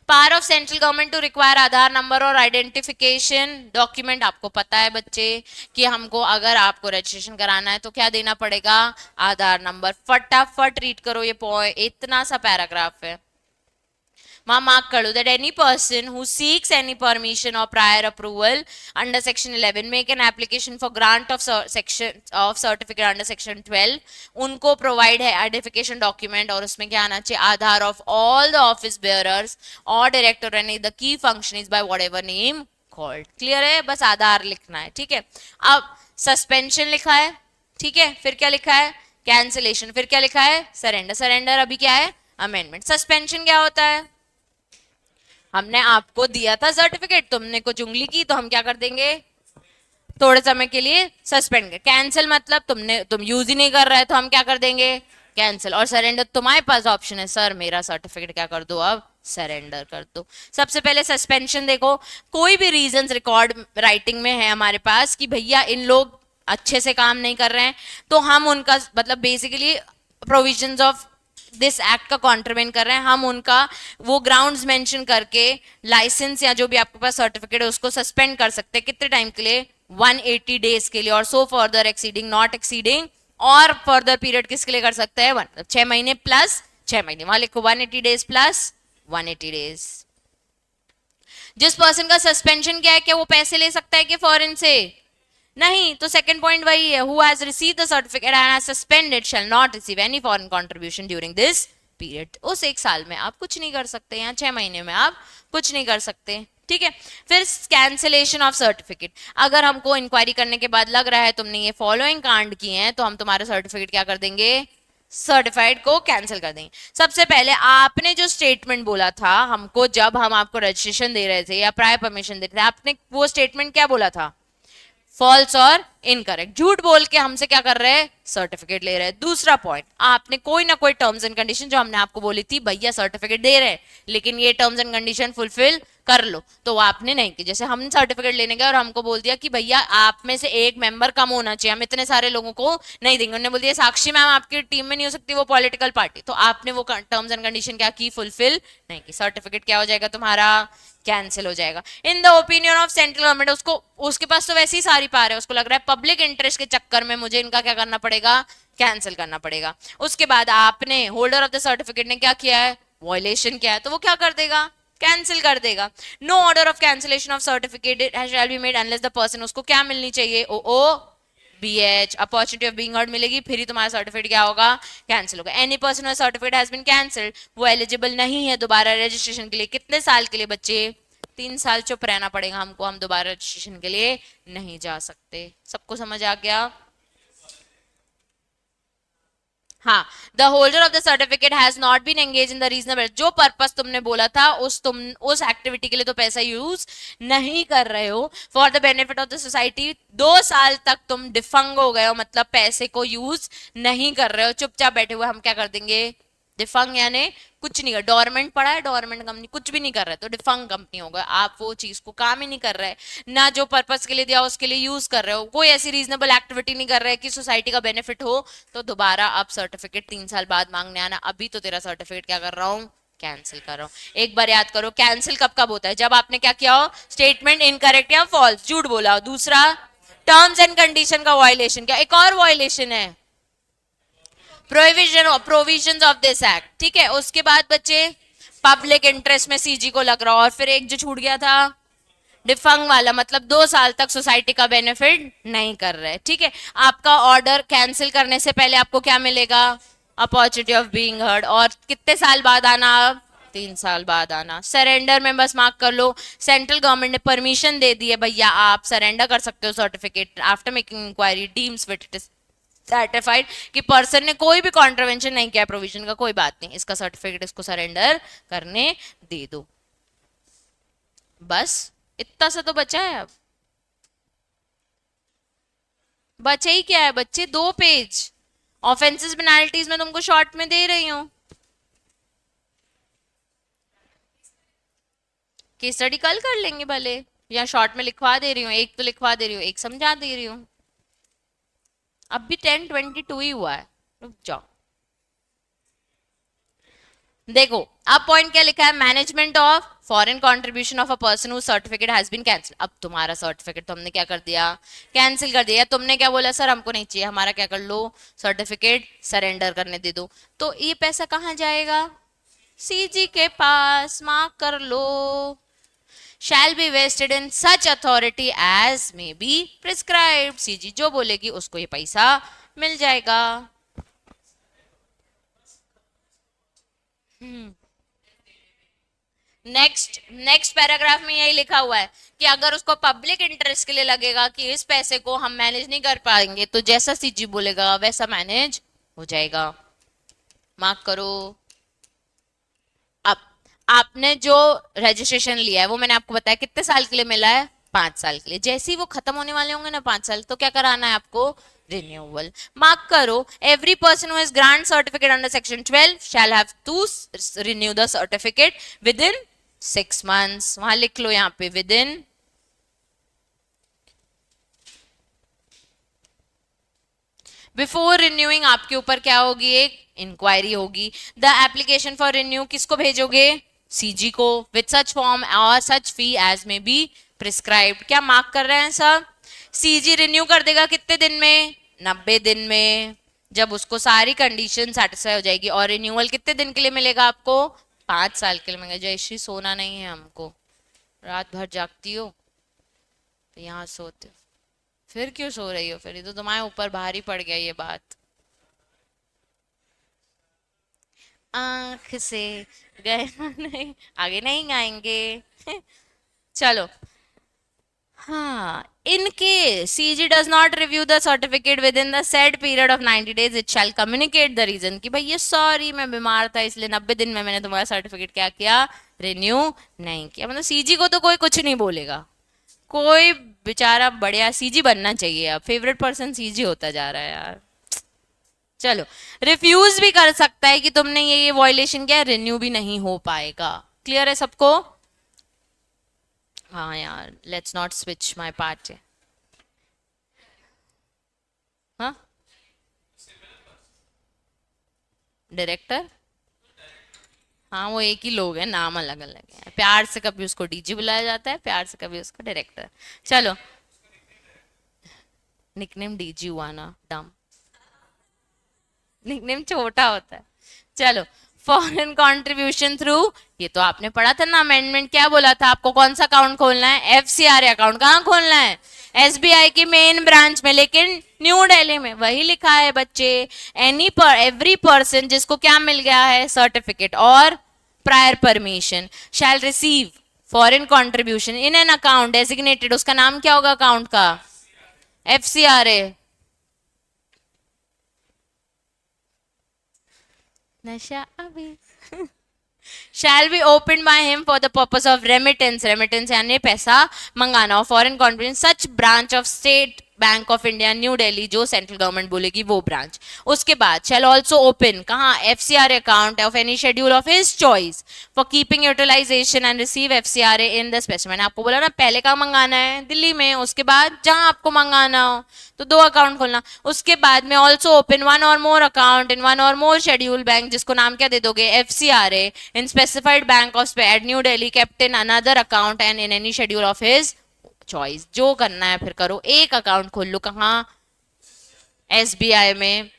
Speaker 2: Power of central government to require Aadhaar number और आइडेंटिफिकेशन डॉक्यूमेंट, आपको पता है बच्चे कि हमको अगर आपको रजिस्ट्रेशन कराना है तो क्या देना पड़ेगा, आधार नंबर। फटाफट रीड करो ये पॉइंट, इतना सा पैराग्राफ है। वहां मार्क कर लो that any person who seeks any permission और prior approval under section 11 make an application for grant of section of certificate under section 12, उनको प्रोवाइड है आइडेंटिफिकेशन डॉक्यूमेंट, और उसमें क्या आना चाहिए, Aadhaar of all the office bearers और director and the key function is by whatever name called. Clear है, बस आधार लिखना है, ठीक है। अब सस्पेंशन लिखा है, ठीक है, फिर क्या लिखा है, कैंसिलेशन, फिर क्या लिखा है, सरेंडर, सरेंडर अभी क्या है, अमेंडमेंट। सस्पेंशन क्या होता है, हमने आपको दिया था सर्टिफिकेट, तुमने कुछ उंगली की तो हम क्या कर देंगे, थोड़े समय के लिए सस्पेंड कर। कैंसिल मतलब तुम यूज ही नहीं कर रहे तो हम क्या कर देंगे, कैंसिल। और सरेंडर तुम्हारे पास ऑप्शन है, सर मेरा सर्टिफिकेट क्या कर दो, अब सरेंडर कर दो। सबसे पहले सस्पेंशन देखो, कोई भी रीजंस रिकॉर्ड राइटिंग में है हमारे पास कि भैया इन लोग अच्छे से काम नहीं कर रहे हैं, तो हम उनका मतलब basically provisions of this act का कॉन्ट्रीवेंट कर रहे हैं, हम उनका वो ग्राउंड्स मेंशन करके लाइसेंस या जो भी आपके पास सर्टिफिकेट है उसको सस्पेंड कर सकते हैं। कितने टाइम के लिए, 180 डेज के लिए, और so further exceeding not exceeding, और फर्दर पीरियड किसके लिए कर सकते हैं, 6 महीने प्लस 6 महीने, वहां लिखो 180 डेज प्लस 180 डेज। जिस पर्सन का सस्पेंशन क्या है, क्या वो पैसे ले सकता है कि फॉरेन से, नहीं, तो सेकंड पॉइंट वही है, who has received the certificate and has suspended shall not receive any foreign contribution during this period. उस एक साल में आप कुछ नहीं कर सकते, या 6 महीने में आप कुछ नहीं कर सकते, ठीक है। फिर कैंसिलेशन ऑफ सर्टिफिकेट, अगर हमको इंक्वायरी करने के बाद लग रहा है तुमने ये फॉलोइंग कांड किए हैं, तो हम तुम्हारा सर्टिफिकेट क्या कर देंगे, सर्टिफाइड को कैंसिल कर देंगे। सबसे पहले आपने जो स्टेटमेंट बोला था हमको, जब हम आपको रजिस्ट्रेशन दे रहे थे या प्रायर परमिशन दे रहे थे, आपने वो स्टेटमेंट क्या बोला था, फॉल्स और इनकरेक्ट, झूठ बोल के हमसे क्या कर रहे हैं, सर्टिफिकेट ले रहे हैं। दूसरा पॉइंट, आपने कोई ना कोई टर्म्स एंड कंडीशन जो हमने आपको बोली थी, भैया सर्टिफिकेट दे रहे हैं लेकिन ये टर्म्स एंड कंडीशन फुलफिल कर लो, तो वो आपने नहीं की। जैसे हमने सर्टिफिकेट लेने गए और हमको बोल दिया कि भैया आप में से एक मेंबर कम होना चाहिए, हम इतने सारे लोगों को नहीं देंगे, उन्होंने बोल दिया साक्षी मैम आपकी टीम में नहीं हो सकती, वो पॉलिटिकल पार्टी, तो आपने वो टर्म्स एंड कंडीशन क्या की, फुलफिल नहीं की, सर्टिफिकेट क्या हो जाएगा तुम्हारा, कैंसिल हो जाएगा। In the opinion of central government, उसको उसके पास तो वैसे ही सारी पार है, उसको लग रहा है पब्लिक इंटरेस्ट के चक्कर में मुझे इनका क्या करना पड़ेगा, कैंसिल करना पड़ेगा। उसके बाद आपने होल्डर ऑफ द सर्टिफिकेट ने क्या किया है, वॉयलेशन किया है, तो वो क्या कर देगा, कैंसिल कर देगा। No order of cancellation of certificate shall be made unless the person, उसको क्या मिलनी चाहिए, ओ BH opportunity of being heard मिलेगी, फिर ही तुम्हारा सर्टिफिकेट क्या होगा, कैंसिल होगा। Any person certificate has been cancelled, वो एलिजिबल नहीं है दोबारा रजिस्ट्रेशन के लिए। कितने साल के लिए बच्चे, 3 साल चुप रहना पड़ेगा हमको, हम दोबारा रजिस्ट्रेशन के लिए नहीं जा सकते। सबको समझ आ गया, हाँ। The holder of the certificate has not been engage in the reasonable, जो पर्पस तुमने बोला था उस एक्टिविटी के लिए तो पैसा यूज नहीं कर रहे हो, for the benefit of the society, 2 साल तक तुम डिफंग हो गए हो, मतलब पैसे को यूज नहीं कर रहे हो, चुपचाप बैठे हुए, हम क्या कर देंगे, डिफंग यानी कुछ नहीं कर, डोरमेंट पड़ा है, डोरमेंट कंपनी कुछ भी नहीं कर रहे तो डिफंग कंपनी होगा। आप वो चीज को काम ही नहीं कर रहे, ना जो पर्पस के लिए दिया उसके लिए यूज कर रहे हो, कोई ऐसी रीजनेबल एक्टिविटी नहीं कर रहे कि सोसाइटी का बेनिफिट हो, तो दोबारा आप सर्टिफिकेट 3 साल बाद मांगने आना। अभी तो तेरा सर्टिफिकेट क्या कर रहा हूँ, कैंसिल कर रहा हूँ। एक बार याद करो, कैंसिल कब कब होता है, जब आपने क्या किया हो, स्टेटमेंट इनकरेक्ट या फॉल्स, झूठ बोला हो। दूसरा, टर्म्स एंड कंडीशन का वायलेशन, क्या एक और वायलेशन है, प्रोविजन ऑफ दिस एक्ट, ठीक है। उसके बाद बच्चे, पब्लिक इंटरेस्ट में सीजी को लग रहा, और फिर एक जो छूट गया था डिफंग वाला, मतलब 2 साल तक सोसाइटी का बेनिफिट नहीं कर रहे, ठीक है। आपका ऑर्डर कैंसिल करने से पहले आपको क्या मिलेगा, अपॉर्चुनिटी ऑफ बीइंग हर्ड, और कितने साल बाद आना, 3 साल बाद आना। सरेंडर में बस मार्क कर लो, सेंट्रल गवर्नमेंट ने परमिशन दे दी है, भैया आप सरेंडर कर सकते हो certificate after making inquiry deems fit it is certified, कि पर्सन ने कोई भी कॉन्ट्रवेंशन नहीं किया प्रोविजन का, कोई बात नहीं, इसका सर्टिफिकेट इसको सरेंडर करने दे दो। बस इतना सा तो बचा है, अब बचा ही क्या है बच्चे, 2 पेज। ऑफेंसेस पेनाल्टीज में तुमको शॉर्ट में दे रही हूँ, केस स्टडी कल कर लेंगे भले, या शॉर्ट में लिखवा दे रही हूँ, एक तो लिखवा दे रही हूँ, एक समझा दे रही हूँ। अब भी 10:22 ही हुआ है, रुक जाओ। देखो अब पॉइंट क्या लिखा है, management of foreign contribution of a person who certificate has been cancel. अब तुम्हारा सर्टिफिकेट तो हमने क्या कर दिया, कैंसिल कर दिया। तुमने क्या बोला, सर हमको नहीं चाहिए, हमारा क्या कर लो, सर्टिफिकेट सरेंडर करने दे दो। तो ये पैसा कहाँ जाएगा, सीजी के पास मार्क कर लो, shall be vested in such authority as may be prescribed. CG जो बोलेगी उसको ये पैसा मिल जाएगा. नेक्स्ट पैराग्राफ में यही लिखा हुआ है कि अगर उसको पब्लिक इंटरेस्ट के लिए लगेगा कि इस पैसे को हम मैनेज नहीं कर पाएंगे तो जैसा सीजी बोलेगा वैसा मैनेज हो जाएगा. मार्क करो. अब आपने जो रजिस्ट्रेशन लिया है वो मैंने आपको बताया कितने साल के लिए मिला है, 5 साल के लिए. जैसे ही वो खत्म होने वाले होंगे ना 5 साल, तो क्या कराना है आपको, रिन्यूअल. मार्क करो. Every person who has grant certificate under section 12 shall have to renew the certificate within 6 months. वहां लिख लो यहाँ पे विद इन. बिफोर रिन्यूइंग आपके ऊपर क्या होगी, एक इंक्वायरी होगी. द एप्लीकेशन फॉर रिन्यू किसको भेजोगे, सीजी को. विद सच फॉर्म और सच फी एज में बी प्रिस्क्राइब्ड. क्या मार्क कर रहे हैं सब. सीजी रिन्यू कर देगा कितने दिन में, 90 दिन में, जब उसको सारी कंडीशन सेटिस्फाई हो जाएगी. और रिन्यूअल कितने दिन के लिए मिलेगा आपको, 5 साल के लिए मिलेगा. जयश्री सोना नहीं है हमको, रात भर जागती हो तो यहाँ सोते हो. फिर क्यों सो रही हो, फिर ये तो तुम्हारे ऊपर भारी पड़ गया ये बात. आंख से गए नहीं, आगे नहीं आएंगे. चलो. हाँ, in case CG does not review the certificate within the said period of 90 days, it shall communicate the reason कि भाई ये सॉरी मैं बीमार था इसलिए 90 दिन में मैंने तुम्हारा सर्टिफिकेट क्या किया, रिन्यू नहीं किया. मतलब सीजी को तो कोई कुछ नहीं बोलेगा. कोई बेचारा बढ़िया सीजी बनना चाहिए. अब फेवरेट पर्सन सीजी होता जा रहा है यार. चलो. रिफ्यूज भी कर सकता है कि तुमने ये वॉयलेशन किया, रिन्यू भी नहीं हो पाएगा. क्लियर है सबको. हाँ यार, let's not switch my part. हाँ, डायरेक्टर, हाँ वो एक ही लोग हैं, नाम अलग अलग है. प्यार से कभी उसको डीजी बुलाया जाता है, प्यार से कभी उसको डायरेक्टर. चलो. निकनेम डीजी हुआ ना, डम. निकनेम छोटा होता है. चलो. फॉरेन कंट्रीब्यूशन थ्रू, ये तो आपने पढ़ा था ना अमेंडमेंट. क्या बोला था आपको, कौन सा अकाउंट खोलना है, एफसीआरए अकाउंट. कहाँ खोलना है, एसबीआई की मेन ब्रांच में, लेकिन न्यू दिल्ली में. वही लिखा है बच्चे. एवरी पर्सन जिसको क्या मिल गया है, सर्टिफिकेट और prior permission, shall receive foreign contribution in an account designated. उसका नाम क्या होगा अकाउंट का, एफसीआरए. नशा अभी. shall be opened by him for the purpose of remittance. Remittance यानी पैसा मंगाना. और foreign contribution such branch of State Bank of India New Delhi, जो सेंट्रल गवर्नमेंट बोलेगी वो ब्रांच. उसके बाद शैल ऑल्सो ओपन कहाँ, FCRA account of any schedule of his choice for keeping utilisation and receive FCRA in the specific. मैंने आपको बोला ना पहले कहाँ मंगाना है, दिल्ली में. उसके बाद जहां आपको मंगाना हो तो 2 अकाउंट खोलना. उसके बाद में ऑल्सो ओपन 1 और मोर अकाउंट इन 1 और मोर शेड्यूल बैंक, जिसको नाम क्या दे दोगे, FCRA in specified bank of at New Delhi kept in another account and in any schedule of his choice. जो करना है फिर करो. एक अकाउंट खोल लो कहाँ, एसबीआई में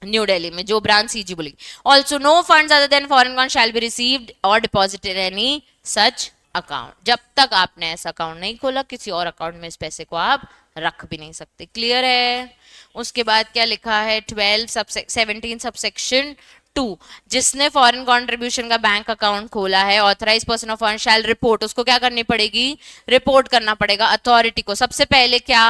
Speaker 2: न्यू दिल्ली में, जो ब्रांच सीजी बोलेगी. Also no funds other than foreign account shall be received और डिपॉजिटेड एनी सच अकाउंट. जब तक आपने ऐसा अकाउंट नहीं खोला किसी और अकाउंट में इस पैसे को आप रख भी नहीं सकते. क्लियर है. उसके बाद क्या लिखा है, 17 सबसेक्शन 2, जिसने फॉरेन कंट्रीब्यूशन का बैंक अकाउंट खोला है, authorise person of foreign shall report. उसको क्या करनी पड़ेगी, रिपोर्ट करना पड़ेगा अथॉरिटी को. सबसे पहले क्या,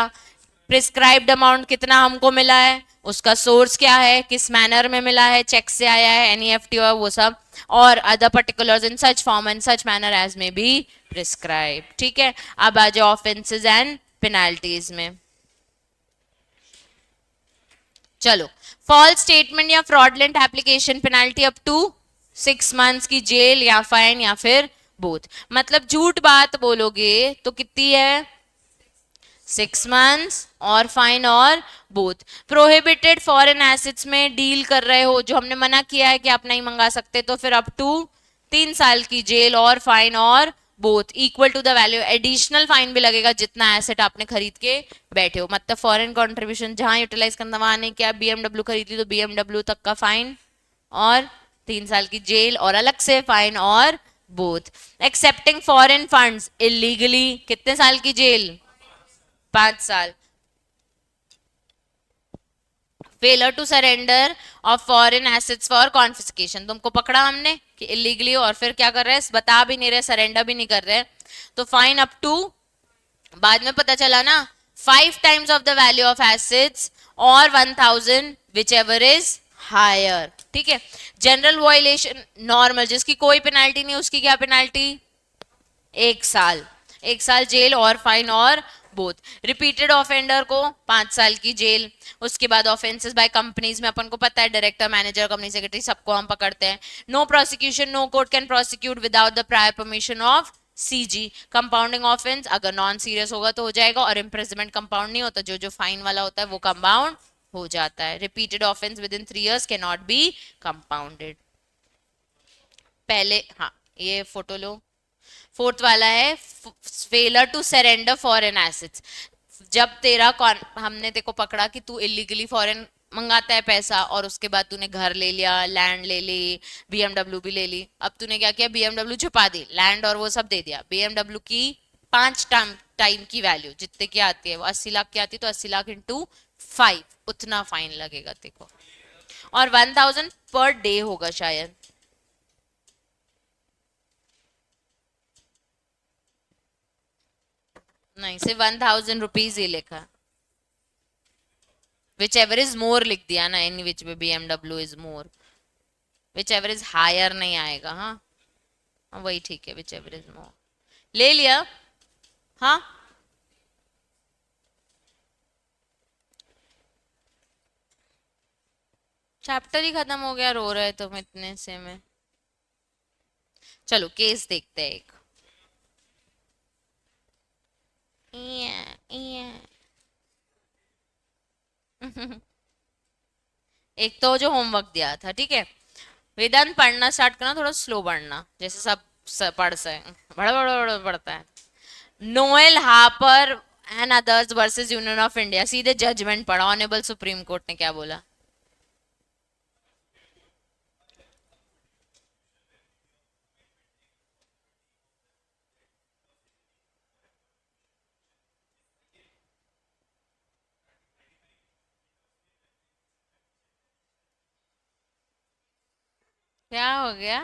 Speaker 2: प्रिस्क्राइब्ड अमाउंट कितना हमको मिला है, उसका सोर्स क्या है, किस मैनर में मिला है, चेक से आया है, एनईएफटी और वो सब, और other particulars in such form and such manner as may be prescribe. ठीक है. अब आ जाओ ऑफेंसेस एंड पेनाल्टीज में. चलो. फॉल्स स्टेटमेंट या fraudulent application, penalty up to 6 months की जेल या फाइन या फिर बोथ. मतलब झूठ बात बोलोगे तो कितनी है, 6 months और फाइन और बोथ. प्रोहिबिटेड फॉरेन एसेट्स में डील कर रहे हो, जो हमने मना किया है कि आप नहीं मंगा सकते, तो फिर अप टू 3 साल की जेल और फाइन और both equal to the value. Additional fine भी लगेगा जितना एसेट आपने खरीद के बैठे हो. मतलब फॉरेन कंट्रीब्यूशन जहां यूटिलाइज करना वहां नहीं किया, बीएमडब्ल्यू खरीद ली तो बीएमडब्ल्यू तक का फाइन और 3 साल की जेल और अलग से फाइन और both. Accepting foreign funds illegally कितने साल की जेल? 5 साल। Failure to surrender of foreign assets for confiscation, तुमको पकड़ा हमने कि इलीगली और फिर क्या कर रहे हैं, बता भी नहीं रहे, सरेंडर भी नहीं कर रहे, तो फाइन अप टू, बाद में पता चला ना, 5 times of the value of assets और 1000 विच एवर इज हायर। ठीक है। जनरल वायलेशन नॉर्मल, जिसकी कोई पेनाल्टी नहीं, उसकी क्या पेनाल्टी? 1 साल, 1 साल जेल और फाइन और बोथ। रिपीटेड ऑफेंडर को 5 साल की जेल। उसके बाद ऑफेंसेस बाय कंपनीज में अपन को पता है, डायरेक्टर, मैनेजर, कंपनी सेक्रेटरी, सबको हम पकड़ते हैं। No prosecution, no court can prosecute without the prior permission of CG. Compounding offence अगर नॉन सीरियस होगा तो हो जाएगा, और इम्प्रिजमेंट कंपाउंड नहीं होता, जो जो फाइन वाला होता है वो कंपाउंड हो जाता है। Repeated offence within 3 years can not be compounded. पहले हाँ, ये फोटो लो। फोर्थ वाला है failure to surrender foreign assets. जब तेरा हमने तेको पकड़ा कि तू इलीगली फॉरेन मंगाता है पैसा, और उसके बाद तूने घर ले लिया, लैंड ले ली, बीएमडब्ल्यू भी ले ली। अब तूने क्या किया, बीएमडब्ल्यू छुपा दी, लैंड और वो सब दे दिया। बीएमडब्ल्यू की 5 टाइम की वैल्यू जितने की आती है, वो 80 लाख की आती है, तो 80 लाख इंटू 5 उतना फाइन लगेगा तेको, और 1000 पर डे होगा शायद। नहीं, सिर्फ 1000 रुपीज ही लिखा, विच एवर इज मोर लिख दिया ना, इन विच में BMW is more, whichever is higher नहीं आएगा। हाँ, वही ठीक है, विच एवर इज मोर ले लिया। हाँ, चैप्टर ही खत्म हो गया, रो रहे तुम इतने से में। चलो केस देखते हैं एक। इया, इया। एक तो जो होमवर्क दिया था, ठीक है, वेदांत पढ़ना स्टार्ट करना, थोड़ा स्लो पढ़ना, जैसे सब पढ़ से बड़ा बड़ा बड़ा पढ़ता है। Noel hopper and others versus union of India, सीधे जजमेंट पढ़ा, ऑनेबल सुप्रीम कोर्ट ने क्या बोला। क्या हो गया?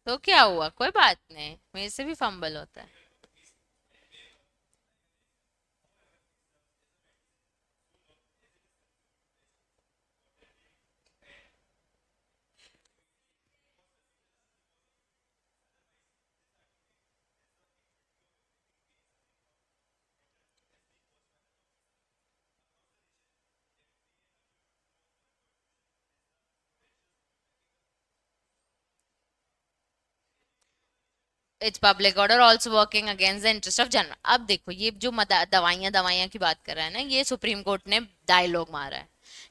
Speaker 2: तो क्या हुआ, कोई बात नहीं, मेरे से भी फंबल होता है। It's public order also working against the interest of general. अब देखो, ये जो दवाइयां दवाइयां की बात कर रहा है ना, ये सुप्रीम कोर्ट ने डायलॉग मारा है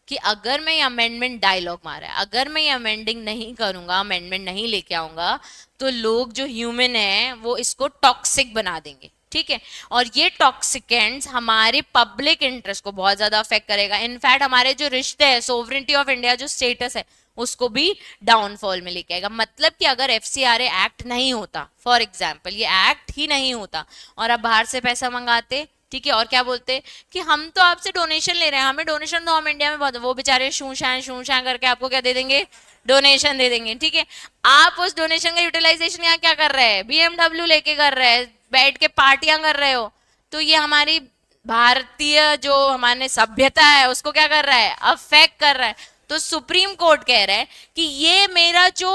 Speaker 2: कि अगर मैं ये अमेंडमेंट, डायलॉग मारा है, अगर मैं ये अमेंडिंग नहीं करूंगा, अमेंडमेंट नहीं लेके आऊंगा, तो लोग जो ह्यूमन है वो इसको टॉक्सिक बना देंगे। ठीक है, और ये टॉक्सिकेंट्स हमारे पब्लिक इंटरेस्ट को बहुत ज्यादा अफेक्ट करेगा। इनफैक्ट हमारे जो रिश्ते हैं, सोवरेनिटी ऑफ इंडिया जो स्टेटस है, उसको भी डाउनफॉल में लेके आएगा। मतलब कि अगर एफसीआरए एक्ट नहीं होता, फॉर एग्जाम्पल ये एक्ट ही नहीं होता, और आप बाहर से पैसा मंगाते, ठीक है, और क्या बोलते कि हम तो आपसे डोनेशन ले रहे हैं, हमें डोनेशन दो, हम इंडिया में बहुत, वो बेचारे शू शैं करके आपको क्या दे देंगे, डोनेशन दे देंगे। ठीक है, आप उस डोनेशन का यूटिलाइजेशन यहाँ क्या कर रहे हैं, बीएमडब्ल्यू लेके कर रहे हैं, बैठ के पार्टियां कर रहे हो, तो ये हमारी भारतीय जो हमारे सभ्यता है उसको क्या कर रहा है, अफेक्ट कर रहा है। तो सुप्रीम कोर्ट कह रहा है कि ये मेरा जो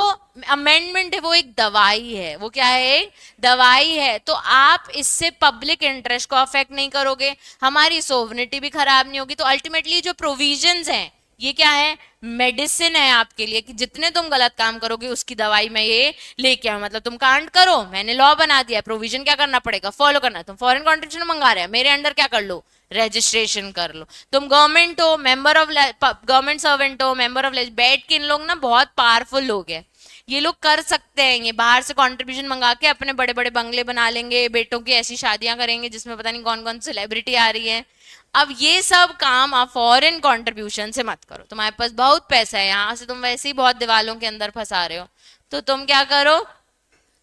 Speaker 2: अमेंडमेंट है वो एक दवाई है। वो क्या है, एक दवाई है, तो आप इससे पब्लिक इंटरेस्ट को अफेक्ट नहीं करोगे, हमारी सोवरेनिटी भी खराब नहीं होगी। तो अल्टीमेटली जो प्रोविजंस हैं ये क्या है, मेडिसिन है आपके लिए, कि जितने तुम गलत काम करोगे उसकी दवाई मैं ये लेके आऊं। मतलब तुम कांड करो, मैंने लॉ बना दिया, प्रोविजन क्या करना पड़ेगा, फॉलो करना। तुम फॉरेन कॉन्ट्रिब्यूशन मंगा रहे हैं, मेरे अंडर क्या कर लो, रजिस्ट्रेशन कर लो। तुम गवर्नमेंट हो, मेंबर ऑफ गवर्नमेंट सर्वेंट हो, मेंबर ऑफ, बैठ के इन लोग ना बहुत पावरफुल लोग हैं, ये लोग कर सकते हैं, ये बाहर से कंट्रीब्यूशन मंगा के अपने बड़े बड़े बंगले बना लेंगे, बेटों की ऐसी शादियां करेंगे जिसमें पता नहीं कौन कौन सेलिब्रिटी आ रही है। अब ये सब काम आप फॉरेन कंट्रीब्यूशन से मत करो। तुम्हारे पास बहुत पैसा है, यहां से तुम वैसे ही बहुत दीवालों के अंदर फंसा रहे हो, तो तुम क्या करो,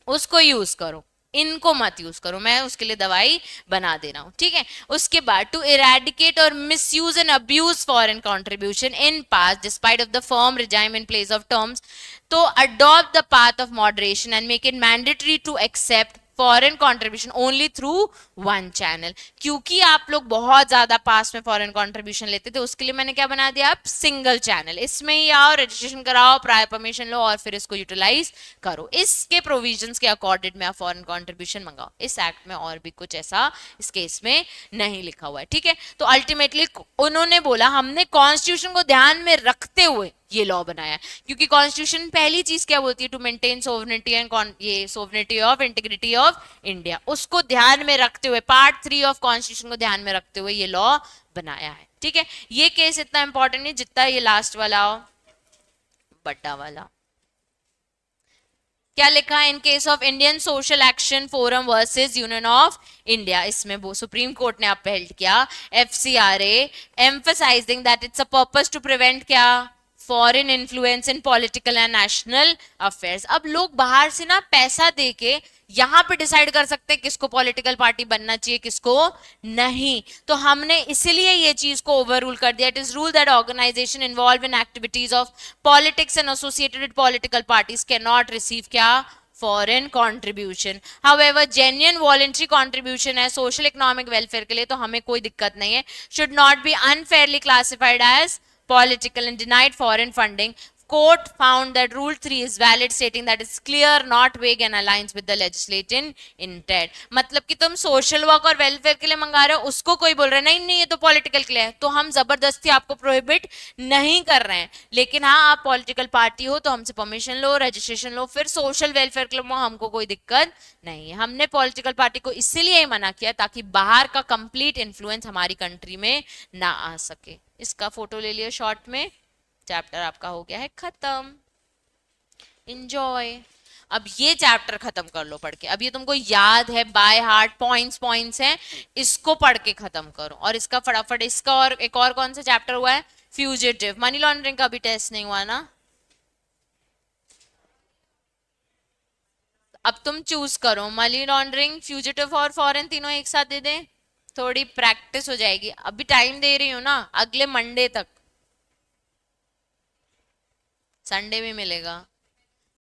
Speaker 2: उसको यूज करो, इनको मत यूज करो। मैं उसके लिए दवाई बना दे रहा हूं, ठीक है। उसके बाद टू इरेडिकेट और misuse and abuse foreign contribution in past despite of the firm regime in place of terms, तो adopt the path of moderation and make it mandatory to accept foreign contribution only through one channel. क्योंकि आप लोग बहुत ज्यादा पास में foreign contribution लेते थे, उसके लिए मैंने क्या बना दिया, आप सिंगल चैनल, इसमें ही आओ, रजिस्ट्रेशन कराओ, प्रायर परमिशन लो और फिर इसको यूटिलाइज करो। इसके प्रोविजंस के अकॉर्डिंग में आप फॉरेन कंट्रीब्यूशन मंगाओ। इस एक्ट में और भी कुछ ऐसा इस केस में नहीं लिखा हुआ है, ठीक है। तो अल्टीमेटली उन्होंने बोला हमने कॉन्स्टिट्यूशन को ध्यान में रखते हुए ये लॉ बनाया, क्योंकि कॉन्स्टिट्यूशन पहली चीज क्या बोलती है, टू मेंटेन सोवरेनिटी एंड ये sovereignty of integrity of India, उसको ध्यान में रखते हुए पार्ट 3 ऑफ कॉन्स्टिट्यूशन को ध्यान में रखते हुए ये लॉ बनाया है, ठीक है। ये केस इतना इंपॉर्टेंट नहीं जितना ये लास्ट वाला बट्टा वाला। क्या लिखा है, in case of Indian social action forum versus union of India, इसमें वो सुप्रीम कोर्ट ने अपहेल्ड किया FCRA, emphasizing that it's a purpose to prevent क्या, foreign influence in political and national affairs. अब लोग बाहर से ना पैसा देके यहां पे डिसाइड कर सकते हैं किसको पॉलिटिकल पार्टी बनना चाहिए किसको नहीं, तो हमने इसीलिए ये चीज को ओवर रूल कर दिया। It is rule that organization involve in activities of politics and associated with political parties can not receive क्या, foreign contribution. However genuine voluntary contribution है सोशल इकोनॉमिक वेलफेयर के लिए, तो हमें कोई दिक्कत नहीं है। Should not be unfairly classified as political and denied foreign funding. Court found that Rule 3 is valid, stating that it's clear, not vague and aligns with the legislative intent. मतलब कि तुम सोशल वर्क और welfare के लिए मंगा रहे हो, उसको कोई बोल रहा है नहीं नहीं ये तो पॉलिटिकल के लिए है, तो हम जबरदस्ती आपको प्रोहिबिट नहीं कर रहे हैं। लेकिन हाँ आप पॉलिटिकल पार्टी हो तो हमसे परमिशन लो, रजिस्ट्रेशन लो, फिर सोशल वेलफेयर के लिए हमको कोई दिक्कत नहीं है। हमने पॉलिटिकल पार्टी को इसीलिए ही मना किया ताकि बाहर का कंप्लीट इन्फ्लुएंस हमारी कंट्री में ना आ सके। इसका फोटो ले लिया शॉर्ट में, चैप्टर आपका हो गया है खत्म, एंजॉय। अब ये चैप्टर खत्म कर लो पढ़ के, अब ये तुमको याद है बाय हार्ट, पॉइंट्स हैं, इसको पढ़ के खत्म करो। और इसका फटाफट इसका, और एक और कौन सा चैप्टर हुआ है, फ्यूजिटिव। मनी लॉन्ड्रिंग का भी टेस्ट नहीं हुआ ना, अब तुम चूज करो मनी लॉन्ड्रिंग, फ्यूजिटिव और फॉरेन, तीनों एक साथ दे दें, थोड़ी प्रैक्टिस हो जाएगी। अभी टाइम दे रही हूँ ना, अगले मंडे तक, संडे भी मिलेगा।